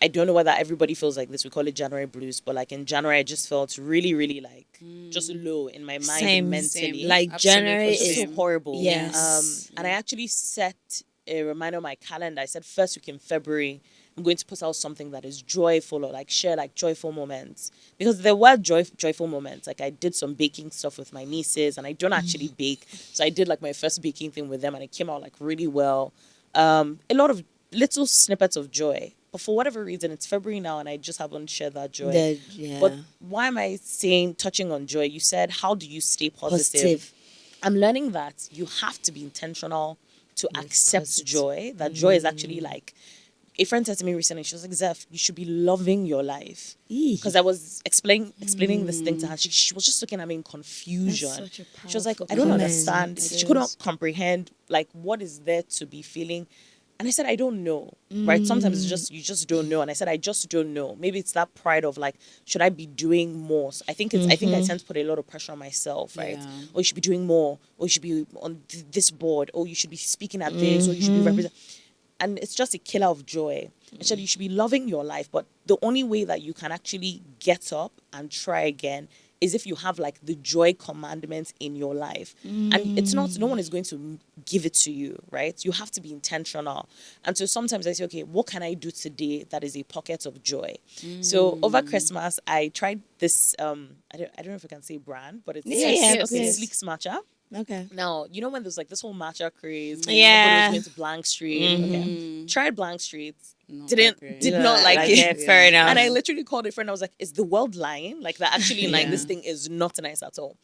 I don't know whether everybody feels like this. We call it January blues, but like in January, I just felt really, really like just low in my mind and mentally. Like Absolutely. January It's so is horrible. Yes. And I actually set a reminder on my calendar. I said first week in February, I'm going to put out something that is joyful or like share like joyful moments, because there were joyful moments. Like I did some baking stuff with my nieces, and I don't actually bake, so I did like my first baking thing with them, and it came out like really well. A lot of little snippets of joy, but for whatever reason, it's February now, and I just haven't shared that joy. But why am I touching on joy? You said, how do you stay positive? I'm learning that you have to be intentional to accept joy. That joy is actually like, a friend said to me recently, she was like, Zeph, you should be loving your life. Because I was explaining this thing to her. She was just looking at me in confusion. She was like, I don't understand. She couldn't comprehend like what is there to be feeling. And I said, I don't know, right? Sometimes it's just, you just don't know. And I said, I just don't know. Maybe it's that pride of like, should I be doing more? So I think I tend to put a lot of pressure on myself, right? Yeah. Or you should be doing more, or you should be on this board, or you should be speaking at this, or you should be representing. And it's just a killer of joy. I said, you should be loving your life, but the only way that you can actually get up and try again is if you have like the joy commandments in your life. And it's not, no one is going to give it to you, right? You have to be intentional. And so sometimes I say, okay, what can I do today that is a pocket of joy? So over Christmas, I tried this, I don't know if I can say brand, but it's Sleek Matcha. Okay. Now, you know when there's like this whole matcha craze? Yeah. Everybody was going to Blank Street. Okay. Tried Blank Street. Did not like it. Fair enough. And I literally called a friend. I was like, is the world lying? Like that actually like this thing is not nice at all.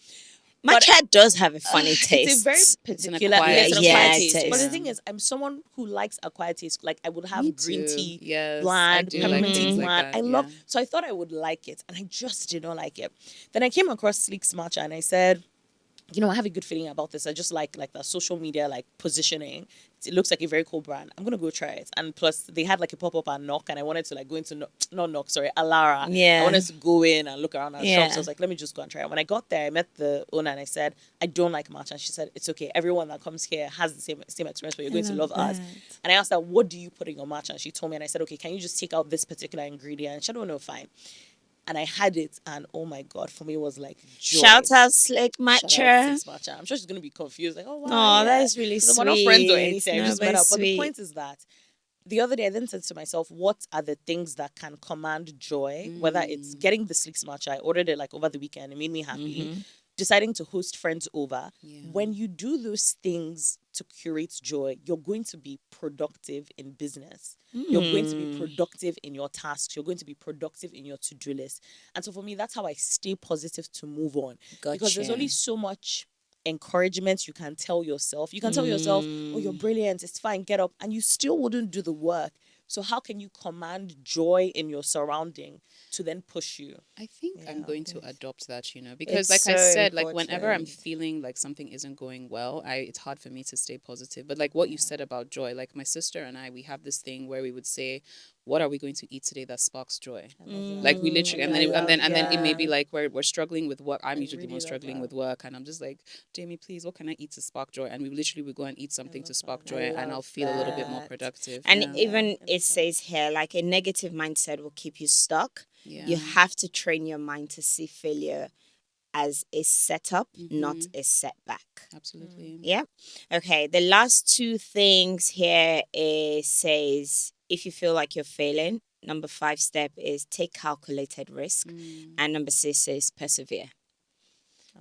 Matcha does have a funny taste. It's a very particular acquired taste. taste. But the thing is, I'm someone who likes acquired taste. Like I would have green tea, Yes, bland, I do peppermint like tea, things like bland. that, I love. So I thought I would like it, and I just did not like it. Then I came across Sleek's matcha, and I said, I have a good feeling about this. I just like the social media like positioning. It looks like a very cool brand. I'm gonna go try it. And plus, they had like a pop up at Knock, and I wanted to like go into not Knock, sorry, Alara. Yeah. I wanted to go in and look around our Yeah. shops. So I was like, let me just go and try it. When I got there, I met the owner and I said, I don't like matcha. And she said, it's okay. Everyone that comes here has the same experience, but you're going to love us. And I asked her, what do you put in your matcha? And she told me, and I said, okay, can you just take out this particular ingredient? And she said, oh no, fine. And I had it, and oh my god, for me it was like joy. Shout out Slick Shout out Matcha. Sis Matcha. I'm sure she's gonna be confused, like, oh wow, Oh, yeah. that is really 'Cause sweet. we're not friends or anything. No, I just but met up. it's But the sweet. point is that the other day I then said to myself, what are the things that can command joy? Whether it's getting the Slick Matcha, I ordered it like over the weekend. It made me happy. Deciding to host friends over. Yeah. When you do those things to curate joy, you're going to be productive in business. You're going to be productive in your tasks. You're going to be productive in your to-do list. And so for me, that's how I stay positive to move on. Because there's Gotcha. only so much encouragement you can tell yourself. You can tell yourself, oh, you're brilliant, it's fine, get up, and you still wouldn't do the work. So how can you command joy in your surrounding to then push you? I think I'm Yeah, going to okay. adopt that, because It's like I so said, like whenever I'm important. feeling like something isn't going well, it's hard for me to stay positive. But like what you said about joy, like my sister and I, we have this thing where we would say, what are we going to eat today that sparks joy? Like we literally, and then it may be like we're struggling with work. I'm usually the really one love struggling that. with work, and I'm just like, Jamie, please, what can I eat to spark joy? And we literally would go and eat something to spark joy, and I'll love feel a little bit more that. productive. And yeah. even it says here, like a negative mindset will keep you stuck. Yeah. You have to train your mind to see failure as a setup, not a setback. Absolutely. Yeah. Okay. The last two things here says if you feel like you're failing, number 5 step is take calculated risk, and number 6 is persevere.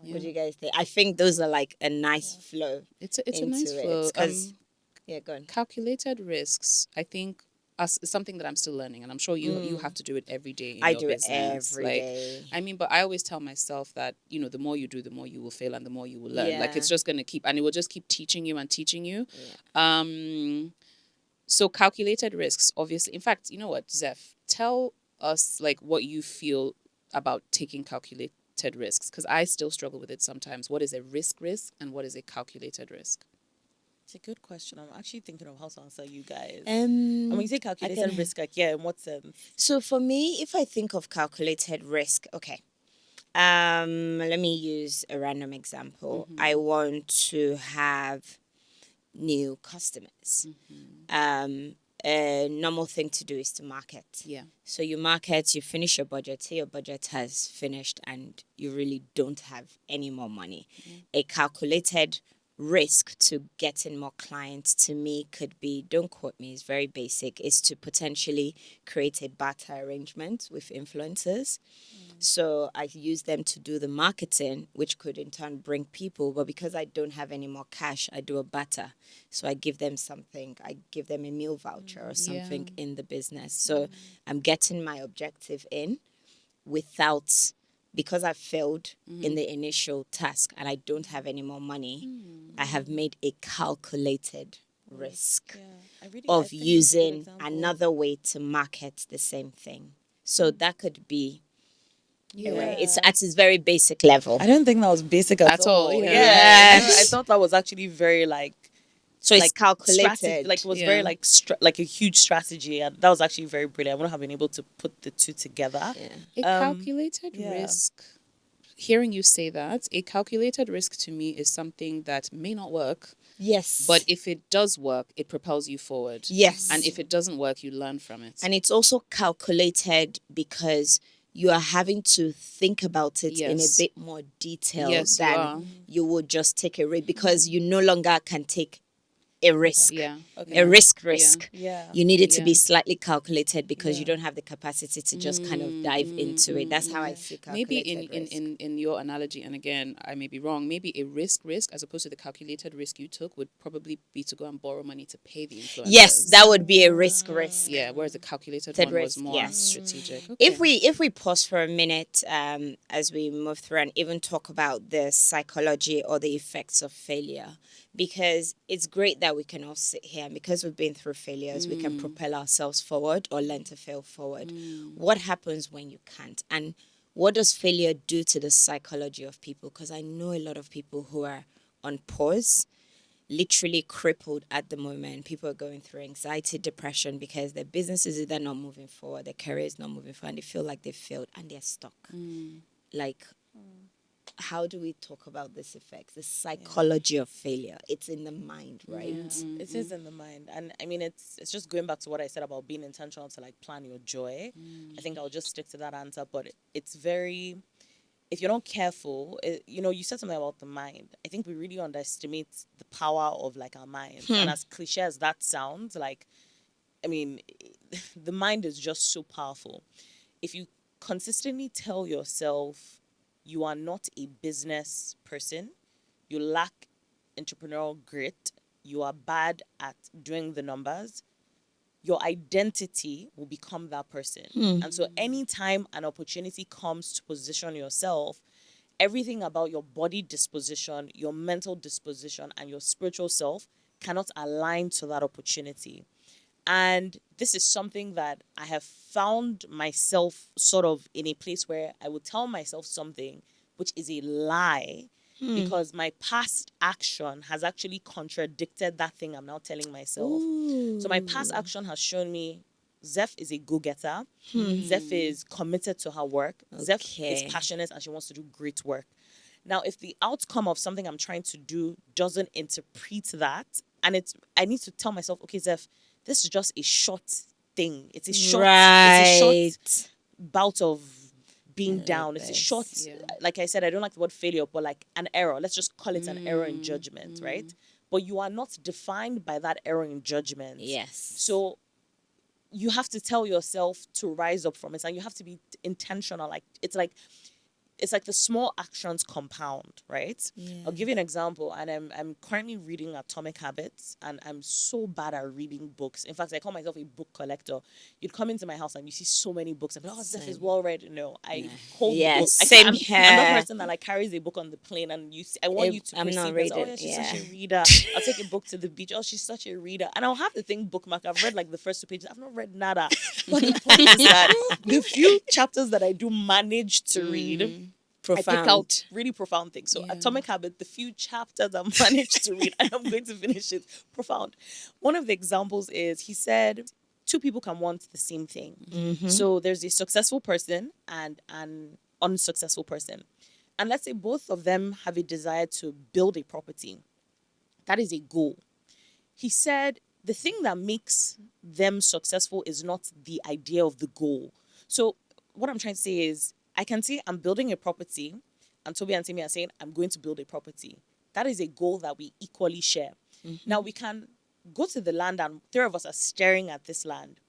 What do you guys think? I think those are like a nice flow. It's a into nice it. flow. 'Cause- yeah, go on. Calculated risks, I think, is something that I'm still learning, and I'm sure you have to do it every day in I your do it business. every like, day. I mean, but I always tell myself that the more you do, the more you will fail, and the more you will learn. Like Yeah. it's just gonna keep, and it will just keep teaching you and teaching you. So calculated risks, obviously. In fact, you know what, Zeph, tell us like what you feel about taking calculated risks, because I still struggle with it sometimes. What is a risk, and what is a calculated risk? It's a good question. I'm actually thinking of how to answer you guys. Um, And when you say calculated can- risk, like, yeah, in what sense? So for me, if I think of calculated risk, okay. Let me use a random example. I want to have new customers. A normal thing to do is to market. Yeah. So you market, you finish your budget, say your budget has finished and you really don't have any more money. A calculated risk to getting more clients to me could be, don't quote me, it's very basic, is to potentially create a barter arrangement with influencers. So I use them to do the marketing, which could in turn bring people. But because I don't have any more cash, I do a barter. So I give them something. I give them a meal voucher or something in the business. So I'm getting my objective in without, because I failed in the initial task and I don't have any more money, I have made a calculated risk I of think that's a good using example. another way to market the same thing. So that could be anyway, it's at its very basic level. I don't think that was basic at all. Yeah. I thought that was actually very So it's like calculated. Like it was Yeah. very like a huge strategy, and that was actually very brilliant. I wouldn't have been able to put the two together. A calculated risk. Hearing you say that, a calculated risk to me is something that may not work, Yes. but if it does work, it propels you forward. Yes. And if it doesn't work, you learn from it. And it's also calculated because you are having to think about it in a Yes. bit more detail Yes, you than are. you would just take a risk, because you no longer can take a risk. Yeah. A risk. Yeah. You need it to Yeah. be slightly calculated because you don't have the capacity to just kind of dive into it. That's how I see Maybe calculated risk. in your analogy, and again, I may be wrong, maybe a risk as opposed to the calculated risk you took would probably be to go and borrow money to pay the influencers. Yes, that would be a risk. Yeah, whereas the calculated That one was risk, more yes. strategic. Okay. If we pause for a minute as we move through and even talk about the psychology or the effects of failure, because it's great that we can all sit here, and because we've been through failures, we can propel ourselves forward or learn to fail forward. What happens when you can't? And what does failure do to the psychology of people? Because I know a lot of people who are on pause, literally crippled at the moment. People are going through anxiety, depression because their business is either not moving forward, their career is not moving forward, and they feel like they failed and they're stuck. Like, how do we talk about this effect? The psychology of failure. It's in the mind, right? It is in the mind. And I mean, it's just going back to what I said about being intentional to like plan your joy. I think I'll just stick to that answer. But it's very, if you're not careful, you said something about the mind. I think we really underestimate the power of like our minds. And as cliche as that sounds, like, I mean, the mind is just so powerful. If you consistently tell yourself you are not a business person, you lack entrepreneurial grit, you are bad at doing the numbers, your identity will become that person. And so anytime an opportunity comes to position yourself, everything about your body disposition, your mental disposition, and your spiritual self cannot align to that opportunity. And this is something that I have found myself sort of in a place where I would tell myself something which is a lie because my past action has actually contradicted that thing I'm now telling myself. So my past action has shown me Zeph is a go-getter. Zeph is committed to her work. Zeph is passionate and she wants to do great work. Now, if the outcome of something I'm trying to do doesn't interpret that, and I need to tell myself, okay, Zeph, this is just a short thing. It's a short bout of being down. It's a short, like I said, I don't like the word failure, but like an error. Let's just call it an error in judgment, right? But you are not defined by that error in judgment. Yes. So you have to tell yourself to rise up from it, and you have to be intentional. Like it's like the small actions compound, right? Yes. I'll give you an example. And I'm currently reading Atomic Habits, and I'm so bad at reading books. In fact, I call myself a book collector. You'd come into my house and you see so many books. And Zeph is well read. No, I hold the book. Same here. I'm that person that like carries a book on the plane, and I want you to perceive as, oh yeah, she's such a reader. I'll take a book to the beach. Oh, she's such a reader. And I'll have the thing bookmark. I've read like the first 2 pages. I've not read nada. But the point is that the few chapters that I do manage to read, profound. I pick out really profound things. So Atomic Habit, the few chapters I managed to read, and I'm going to finish it. Profound. One of the examples is he said 2 people can want the same thing. So there's a successful person and an unsuccessful person. And let's say both of them have a desire to build a property. That is a goal. He said the thing that makes them successful is not the idea of the goal. So what I'm trying to say is, I can say I'm building a property, and Tobi and Temi are saying I'm going to build a property. That is a goal that we equally share. Now we can go to the land, and 3 of us are staring at this land.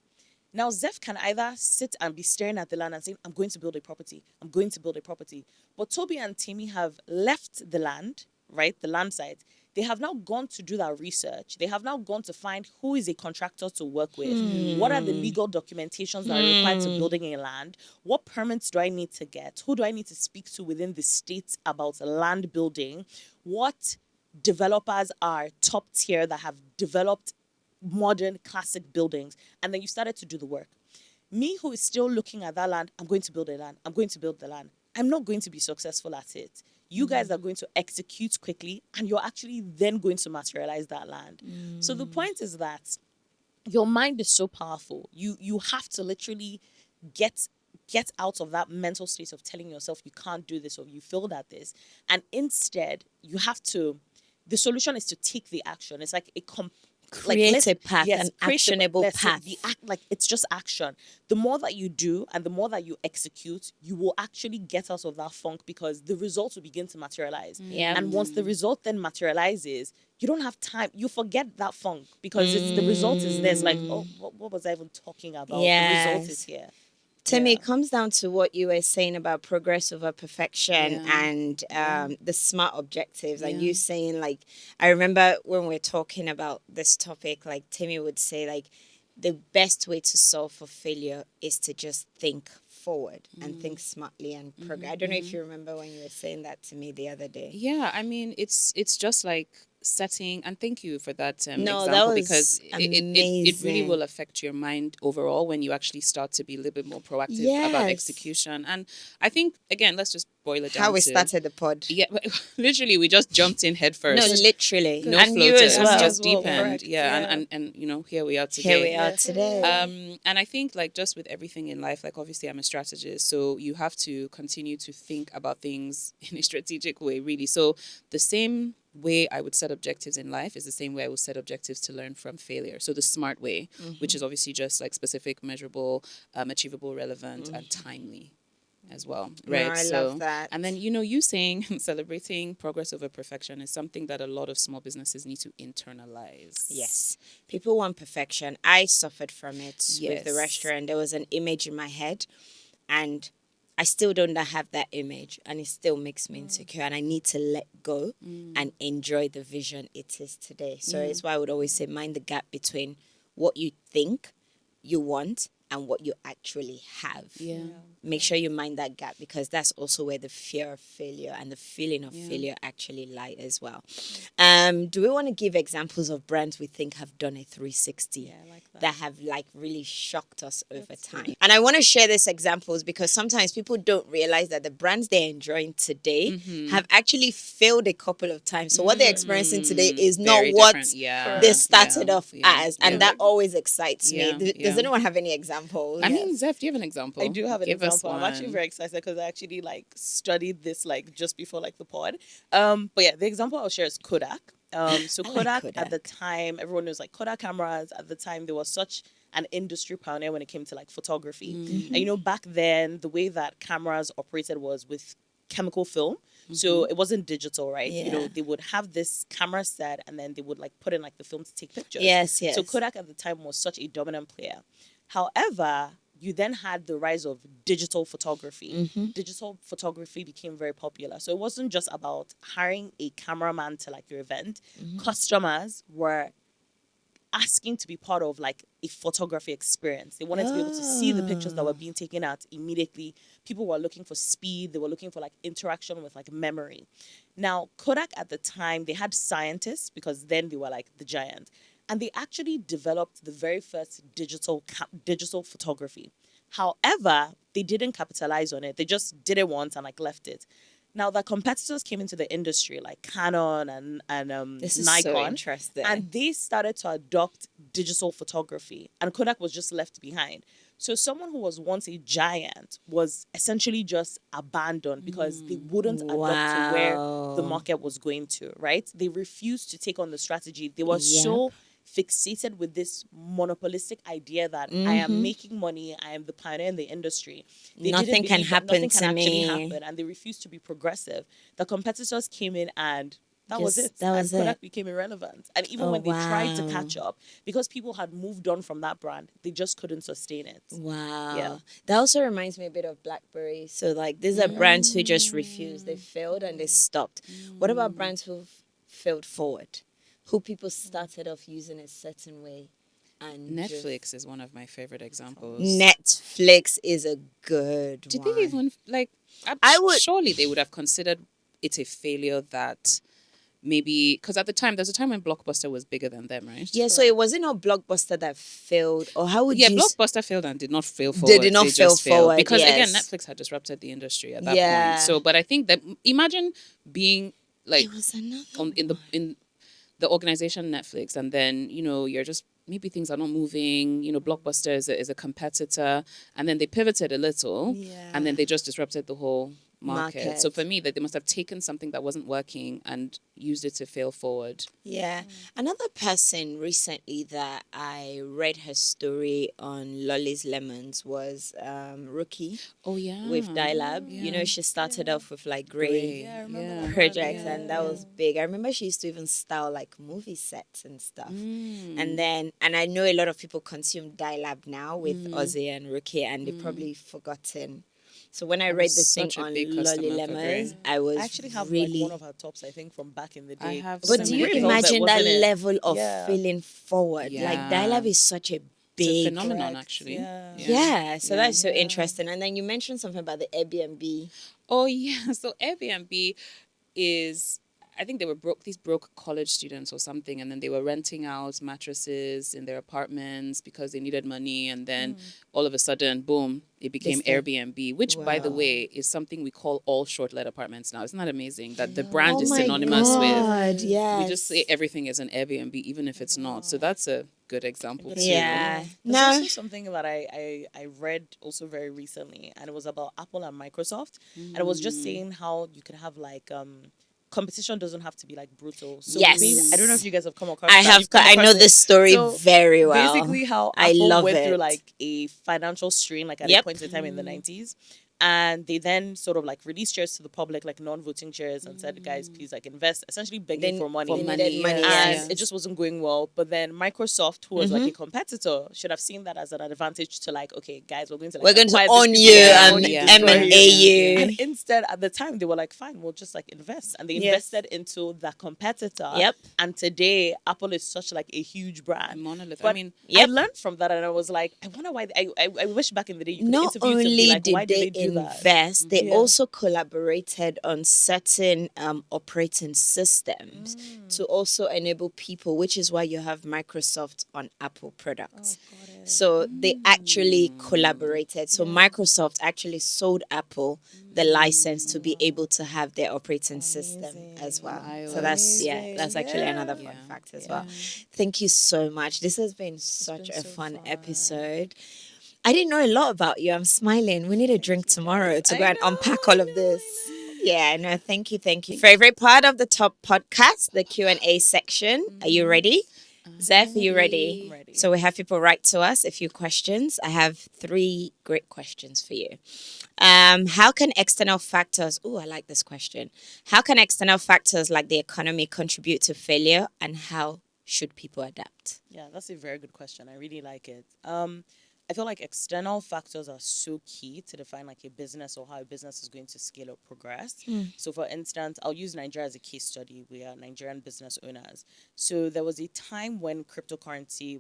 Now Zeph can either sit and be staring at the land and saying, I'm going to build a property. I'm going to build a property. But Tobi and Temi have left the land, right? The land site. They have now gone to do that research. They have now gone to find who is a contractor to work with. What are the legal documentations that are required to building a land? What permits do I need to get? Who do I need to speak to within the state about land building? What developers are top tier that have developed modern classic buildings? And then you started to do the work. Me, who is still looking at that land, I'm going to build a land. I'm going to build the land. I'm not going to be successful at it. You guys are going to execute quickly, and you're actually then going to materialize that land. So the point is that your mind is so powerful. You have to literally get out of that mental state of telling yourself you can't do this or you failed at this. And instead, the solution is to take the action. It's like create a path, an actionable path. It's just action. The more that you do and the more that you execute, you will actually get out of that funk because the results will begin to materialize. And once the result then materializes, you don't have time. You forget that funk because the result is there. It's like, oh, what was I even talking about? The result is here. Temi, it comes down to what you were saying about progress over perfection and the SMART objectives. And you saying, like, I remember when we're talking about this topic, like Temi would say, like, the best way to solve for failure is to just think forward and think smartly and progress. I don't know if you remember when you were saying that to me the other day. Yeah, I mean, it's just like setting, and thank you for that No, that example, was because it really amazing. will affect your mind overall when you actually start to be a little bit more proactive about Yes. execution. And I think, again, let's just boil it down How we to started the pod. yeah, literally we just jumped in head No, first. literally. No And you floaters, as well. just well, deep end. correct, Yeah, yeah. and you know, here we are today. Here we are Yeah. today. And I think like just with everything in life, like obviously I'm a strategist, so you have to continue to think about things in a strategic way, really. So the same way I would set objectives in life is the same way I would set objectives to learn from failure. So the smart way, which is obviously just like specific, measurable, achievable, relevant, and timely as well, No, right? I So love that. and then you know, you saying celebrating progress over perfection is something that a lot of small businesses need to internalize. Yes. People want perfection. I suffered from it with the Yes. restaurant. There was an image in my head, and I still don't have that image, and it still makes me insecure, and I need to let go and enjoy the vision it is today. So it's why I would always say mind the gap between what you think you want and what you actually have. Yeah. Make sure you mind that gap, because that's also where the fear of failure and the feeling of failure actually lie as well. Do we want to give examples of brands we think have done a 360 Yeah, I like that. that have like really shocked us over time? And I want to share these examples because sometimes people don't realize that the brands they're enjoying today have actually failed a couple of times. So what they're experiencing today is not Very what different. Yeah. they started Yeah. off Yeah. as, and Yeah. that always excites Yeah. me. Does Yeah. anyone have any examples? I mean, Zeph, do you have an example? I do have an Give us example. I'm actually one. very excited because I actually like studied this like just before like the pod. But yeah, the example I'll share is Kodak. So I like Kodak, at Kodak. the time, everyone knows like Kodak cameras. At the time, they were such an industry pioneer when it came to like photography. And you know, back then, the way that cameras operated was with chemical film. So it wasn't digital, right? You know, Yeah. they would have this camera set and then they would like put in like the film to take pictures. Yes, yes. So Kodak at the time was such a dominant player. However, you then had the rise of digital photography. Digital photography became very popular. So it wasn't just about hiring a cameraman to like your event. Customers were asking to be part of like a photography experience. They wanted to be able to see the pictures that were being taken out immediately. People were looking for speed. They were looking for like interaction with like memory. Now, Kodak at the time, they had scientists because then they were like the giant. And they actually developed the very first digital photography. However, they didn't capitalize on it. They just did it once and like left it. Now, the competitors came into the industry like Canon and This is Nikon. so interesting. And they started to adopt digital photography, and Kodak was just left behind. So someone who was once a giant was essentially just abandoned because they wouldn't adopt to where the Wow. market was going to, right? They refused to take on the strategy. They were so fixated with this monopolistic idea that I am making money, I am the pioneer in the industry. They Nothing didn't can believe that happen nothing can to actually me. happen, and they refused to be progressive. The competitors came in and that was Just- it. that was and Kodak it. became irrelevant. And even Oh, when they tried to wow. catch up, because people had moved on from that brand, they just couldn't sustain it. Wow. Yeah. That also reminds me a bit of BlackBerry. So like these are brands who just refused. They failed and they stopped. What about brands who failed forward? Who people started off using a certain way and Netflix is one of my favorite examples. Netflix is a good Did one. they even like? I would- surely they would have considered it a failure that maybe because at the time there's a time when Blockbuster was bigger than them, right? Yeah, so it wasn't a Blockbuster that failed, or how would Yeah, you? Blockbuster failed and did not fail forward. did not They fail just failed. forward, Because again, yes. Netflix had disrupted the industry at that Yeah. point. So, but I think that imagine being like There was another in the organization Netflix, and then you know you're just maybe things are not moving. You know, Blockbuster is a competitor, and then they pivoted a little, Yeah. and then they just disrupted the whole market. Market. So for me, that they must have taken something that wasn't working and used it to fail forward. Yeah. Another person recently that I read her story on Lolly's Lemons was Rookie Oh yeah, with Dylab. You know, she started off with like Grey Yeah, I remember that. projects, Yeah, and that was big. I remember she used to even style like movie sets and stuff. And I know a lot of people consume Dylab now with Ozzy and Rookie, and they've probably forgotten. So when I read was the thing such a on big Lolly customer for Lemons, Grey. I was I actually have really. like one of her tops, I think, from back in the day. I have But so do you many. imagine that wasn't it? level of Yeah. feeling forward? Like Yeah. Dylab is such a It's a big phenomenon, Correct. actually. Yeah. Yeah, so Yeah. that's so interesting. And then you mentioned something about the Airbnb. Oh yeah, so Airbnb is, I think they were these broke college students or something, and then they were renting out mattresses in their apartments because they needed money, and then all of a sudden, boom, it became This thing. Airbnb, which, by the Wow. way, is something we call all short-let apartments now. Isn't that amazing that the brand Oh is my synonymous with? God, We just say yes. everything is an Airbnb, even if it's not. So that's a good example too. Yeah. There's No. also something that I read also very recently, and it was about Apple and Microsoft, and it was just saying how you could have like competition doesn't have to be like brutal. So Yes. I don't know if you guys have come across. I that. have. You've come I know across it. this story So very well. basically, how I Apple love went through it. like a financial strain, like at Yep. a point in time in the 90s. And they then sort of like released shares to the public, like non-voting shares, and said, "Guys, please like invest." Essentially begging for money. They needed money, And yes. it just wasn't going well. But then Microsoft, who was like a competitor, should have seen that as an advantage to like, okay, guys, we're going to like We're going to acquire own these you people, Yeah, and yeah, M and yeah, A yeah. you. and instead, at the time, they were like, fine, we'll just like invest. And they Yes. invested into that competitor. Yep. And today, Apple is such like a huge brand. Monolith. But I mean, I learned from that, and I was like, I wonder why. I wish back in the day you could Not interview to be only like, why did they do that? invest, they Yeah. also collaborated on certain operating systems to also enable people, which is why you have Microsoft on Apple products. So they actually collaborated. So Microsoft actually sold Apple the license to be able to have their operating system as well. So that's that's actually another fun fact as well. Thank you so much. This has been such a fun episode. I didn't know a lot about you. I'm smiling. We need a drink tomorrow to go and unpack all of this. Yeah, no, thank you, thank you. Favorite part of the top podcast, the Q&A section. Are you ready? Zeph, are you ready? I'm ready. So we have people write to us a few questions. I have 3 great questions for you. How can external factors, I like this question. How can external factors like the economy contribute to failure, and how should people adapt? Yeah, that's a very good question. I really like it. I feel like external factors are so key to define like a business or how a business is going to scale or progress. So for instance, I'll use Nigeria as a case study. We are Nigerian business owners. So there was a time when cryptocurrency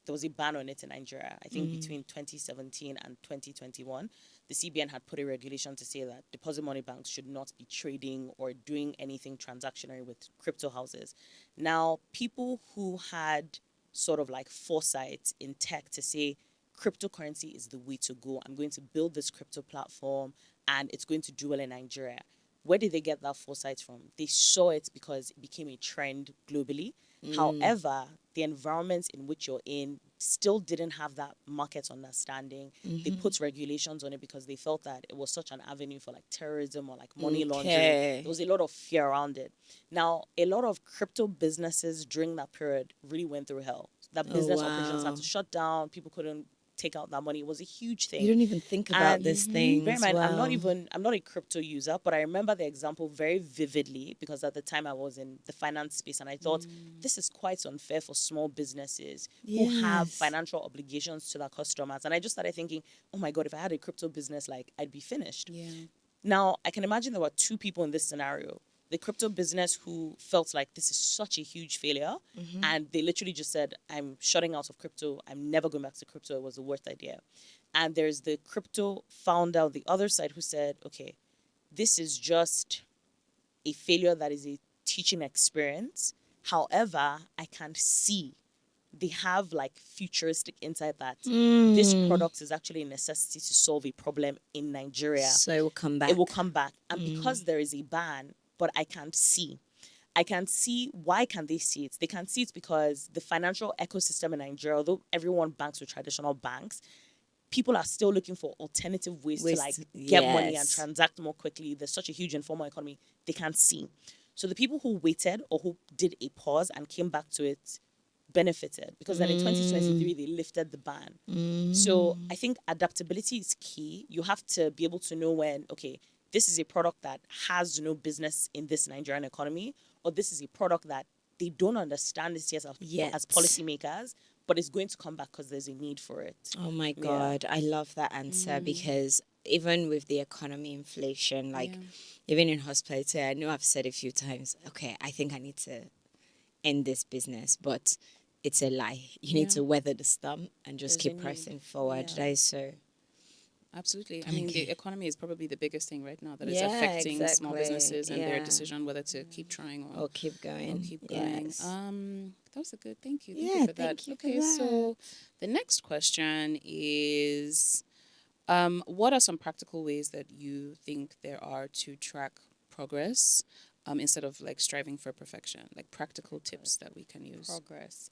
there was a ban on it in Nigeria. I think between 2017 and 2021, the CBN had put a regulation to say that deposit money banks should not be trading or doing anything transactionary with crypto houses. Now, people who had sort of like foresight in tech to say cryptocurrency is the way to go. I'm going to build this crypto platform and it's going to do well in Nigeria. Where did they get that foresight from? They saw it because it became a trend globally. However, the environment in which you're in still didn't have that market understanding. They put regulations on it because they felt that it was such an avenue for like terrorism or like money laundering. There was a lot of fear around it. Now, a lot of crypto businesses during that period really went through hell. That business operations had to shut down. People couldn't take out that money. It was a huge thing. You don't even think about And this thing. bear in mind, I'm not a crypto user, but I remember the example very vividly because at the time I was in the finance space and I thought this is quite unfair for small businesses who have Yes. financial obligations to their customers. And I just started thinking, oh my God, if I had a crypto business, like I'd be finished. yeah. Now, I can imagine there were 2 people in this scenario. The crypto business who felt like this is such a huge failure and they literally just said, I'm shutting out of crypto. I'm never going back to crypto. It was the worst idea. And there's the crypto founder on the other side who said, okay, this is just a failure that is a teaching experience. However, I can see they have like futuristic insight that this product is actually a necessity to solve a problem in Nigeria. So it will come back. It will come back. And because there is a ban, but I can't see. I can see why can they see it? They can see it because the financial ecosystem in Nigeria, although everyone banks with traditional banks, people are still looking for alternative ways to like get money and yes. transact more quickly. There's such a huge informal economy. They can't see. So the people who waited or who did a pause and came back to it benefited because then in 2023 they lifted the ban. So I think adaptability is key. You have to be able to know when, okay, this is a product that has no business in this Nigerian economy, or this is a product that they don't understand this yet as policymakers, but it's going to come back because there's a need for it. Oh my God, I love that answer because even with the economy, inflation, like even in hospitality, I know I've said a few times, okay, I think I need to end this business, but it's a lie. You need to weather the storm and just keep pressing forward. That is so Absolutely. I mean, the economy is probably the biggest thing right now that is Yeah, affecting small exactly. businesses and their Yeah. decision whether to keep trying Or keep going. keep going. Yes. That was a good. Thank you. Thank Yeah, you for that. thank you for Okay, so that. the next question is, what are some practical ways that you think there are to track progress, instead of like striving for perfection? Like practical tips that we can use. Progress.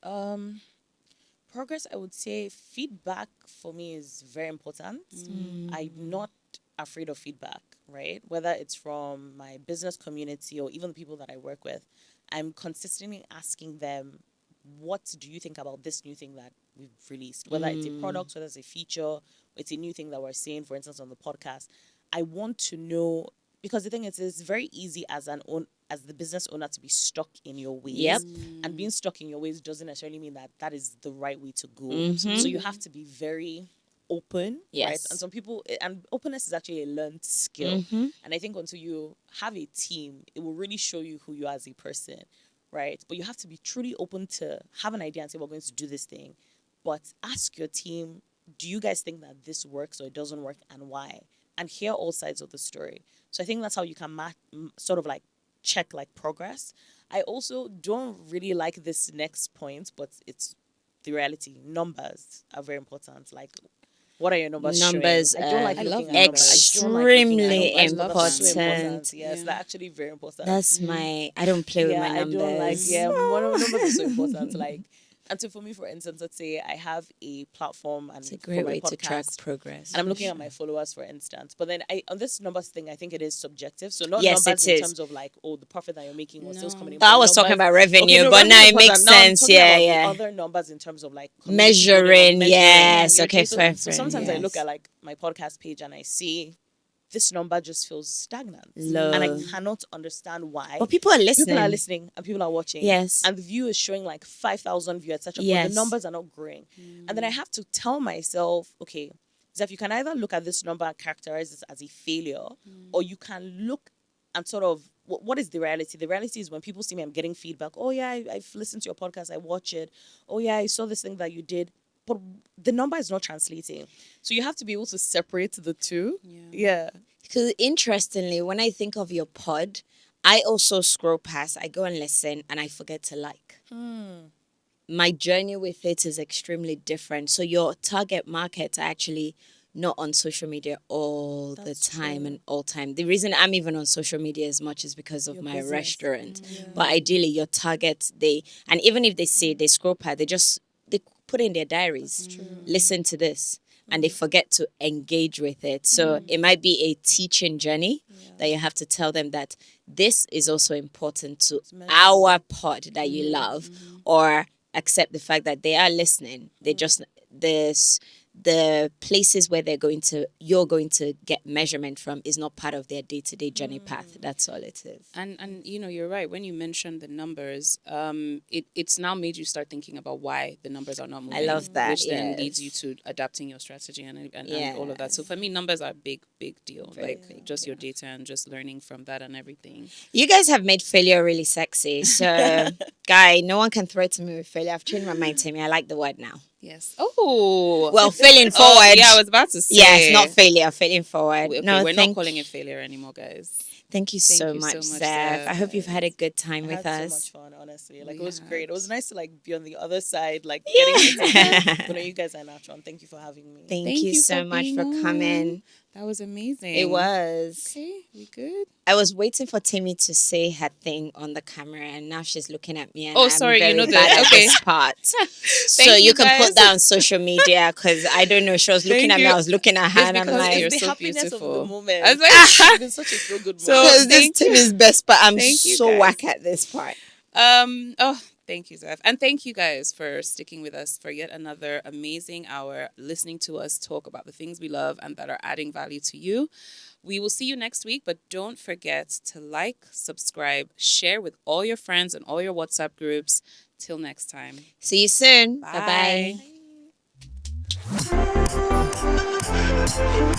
Progress, I would say feedback for me is very important. I'm not afraid of feedback, right? Whether it's from my business community or even the people that I work with, I'm consistently asking them, what do you think about this new thing that we've released? Whether it's a product, whether it's a feature, it's a new thing that we're saying, for instance, on the podcast. I want to know, because the thing is, it's very easy as the business owner to be stuck in your ways. Yep. And being stuck in your ways doesn't necessarily mean that that is the right way to go. Mm-hmm. So you have to be very open, right? Yes. And some people, and openness is actually a learned skill. And I think until you have a team, it will really show you who you are as a person, right? But you have to be truly open to have an idea and say, we're going to do this thing. But ask your team, do you guys think that this works or it doesn't work, and why? And hear all sides of the story. So I think that's how you can sort of like check like progress. I also don't really like this next point, but it's the reality. Numbers are very important. Like, what are your numbers Numbers showing? I don't like I looking love at numbers. I don't like looking at extremely numbers, but they're so important. important. Yes, Yeah. they're actually very important. That's my. I don't play with my I numbers. don't like. Yeah, one of numbers are so important. Like, and so for me, for instance, let's say I have a platform and It's a for great my way podcast, to track progress. and I'm looking at my followers, for instance. But then on this numbers thing, I think it is subjective. So not Yes, numbers it in is. terms of like, oh, the profit that you're making or sales coming in. I but was talking numbers- about revenue, no, but now revenue it makes important. Now I'm sense. talking Yeah, about yeah. the other numbers in terms of like community building or Measuring, measuring. yes. Okay, So fair. sometimes I Yes. look at like my podcast page and I see this number just feels stagnant, Low. and I cannot understand why. But people are listening. People are listening and people are watching. Yes. And the view is showing like 5,000 views, etc. But Yes. the numbers are not growing. And then I have to tell myself, okay, Zeph, you can either look at this number and characterize this as a failure, or you can look and sort of, what is the reality? The reality is when people see me, I'm getting feedback. Oh, yeah, I've listened to your podcast. I watch it. Oh, yeah, I saw this thing that you did. But the number is not translating. So you have to be able to separate the two. Yeah. Because interestingly, when I think of your pod, I also scroll past, I go and listen, and I forget to like. My journey with it is extremely different. So your target markets are actually not on social media all the time and all time. The reason I'm even on social media as much is because of my business. restaurant. But ideally, your targets, and even if they say they scroll past, they put in their diaries, listen to this, and they forget to engage with it. So it might be a teaching journey that you have to tell them that this is also important to our pod that you love, or accept the fact that they are listening. They just the places where you're going to get measurement from is not part of their day-to-day journey path. That's all it is. And you're right. When you mentioned the numbers, it's now made you start thinking about why the numbers are not moving. love that, Which then yes. leads you to adapting your strategy and all of that. So for me, numbers are a big deal. Like just your data and just learning from that and everything. You guys have made failure really sexy. So, guy, no one can threaten me with failure. I've changed my mind, Temi. I like the word now. Yes. Oh. Well, failing forward. Yeah, I was about to say. Yes, not failure, failing forward. Okay, no, we're not calling it failure anymore, guys. Thank you so much, Zeph. I hope you've had a good time with I had us. so much fun, honestly. Like, We it was had. great. It was nice to like be on the other side, like getting to but no, you guys are natural. And thank you for having me. Thank Thank you you so for much being for on. coming. That was amazing. It was. Okay, we good? I was waiting for Temi to say her thing on the camera, and now she's looking at me. And Oh, I'm sorry, you very know bad at okay. this part. So Thank you you, can guys. put that on social media because I don't know. She was looking Thank at me. you. I was looking at her, It's and I'm because like, you're It's the so happiness of beautiful. the moment. I was like, It's been such a feel good So- moment. because this thank Temi's best, but I'm Thank you, so guys. whack at this part. Thank you, Zeph. And thank you guys for sticking with us for yet another amazing hour, listening to us talk about the things we love and that are adding value to you. We will see you next week, but don't forget to like, subscribe, share with all your friends and all your WhatsApp groups. Till next time. See you soon. Bye. Bye-bye.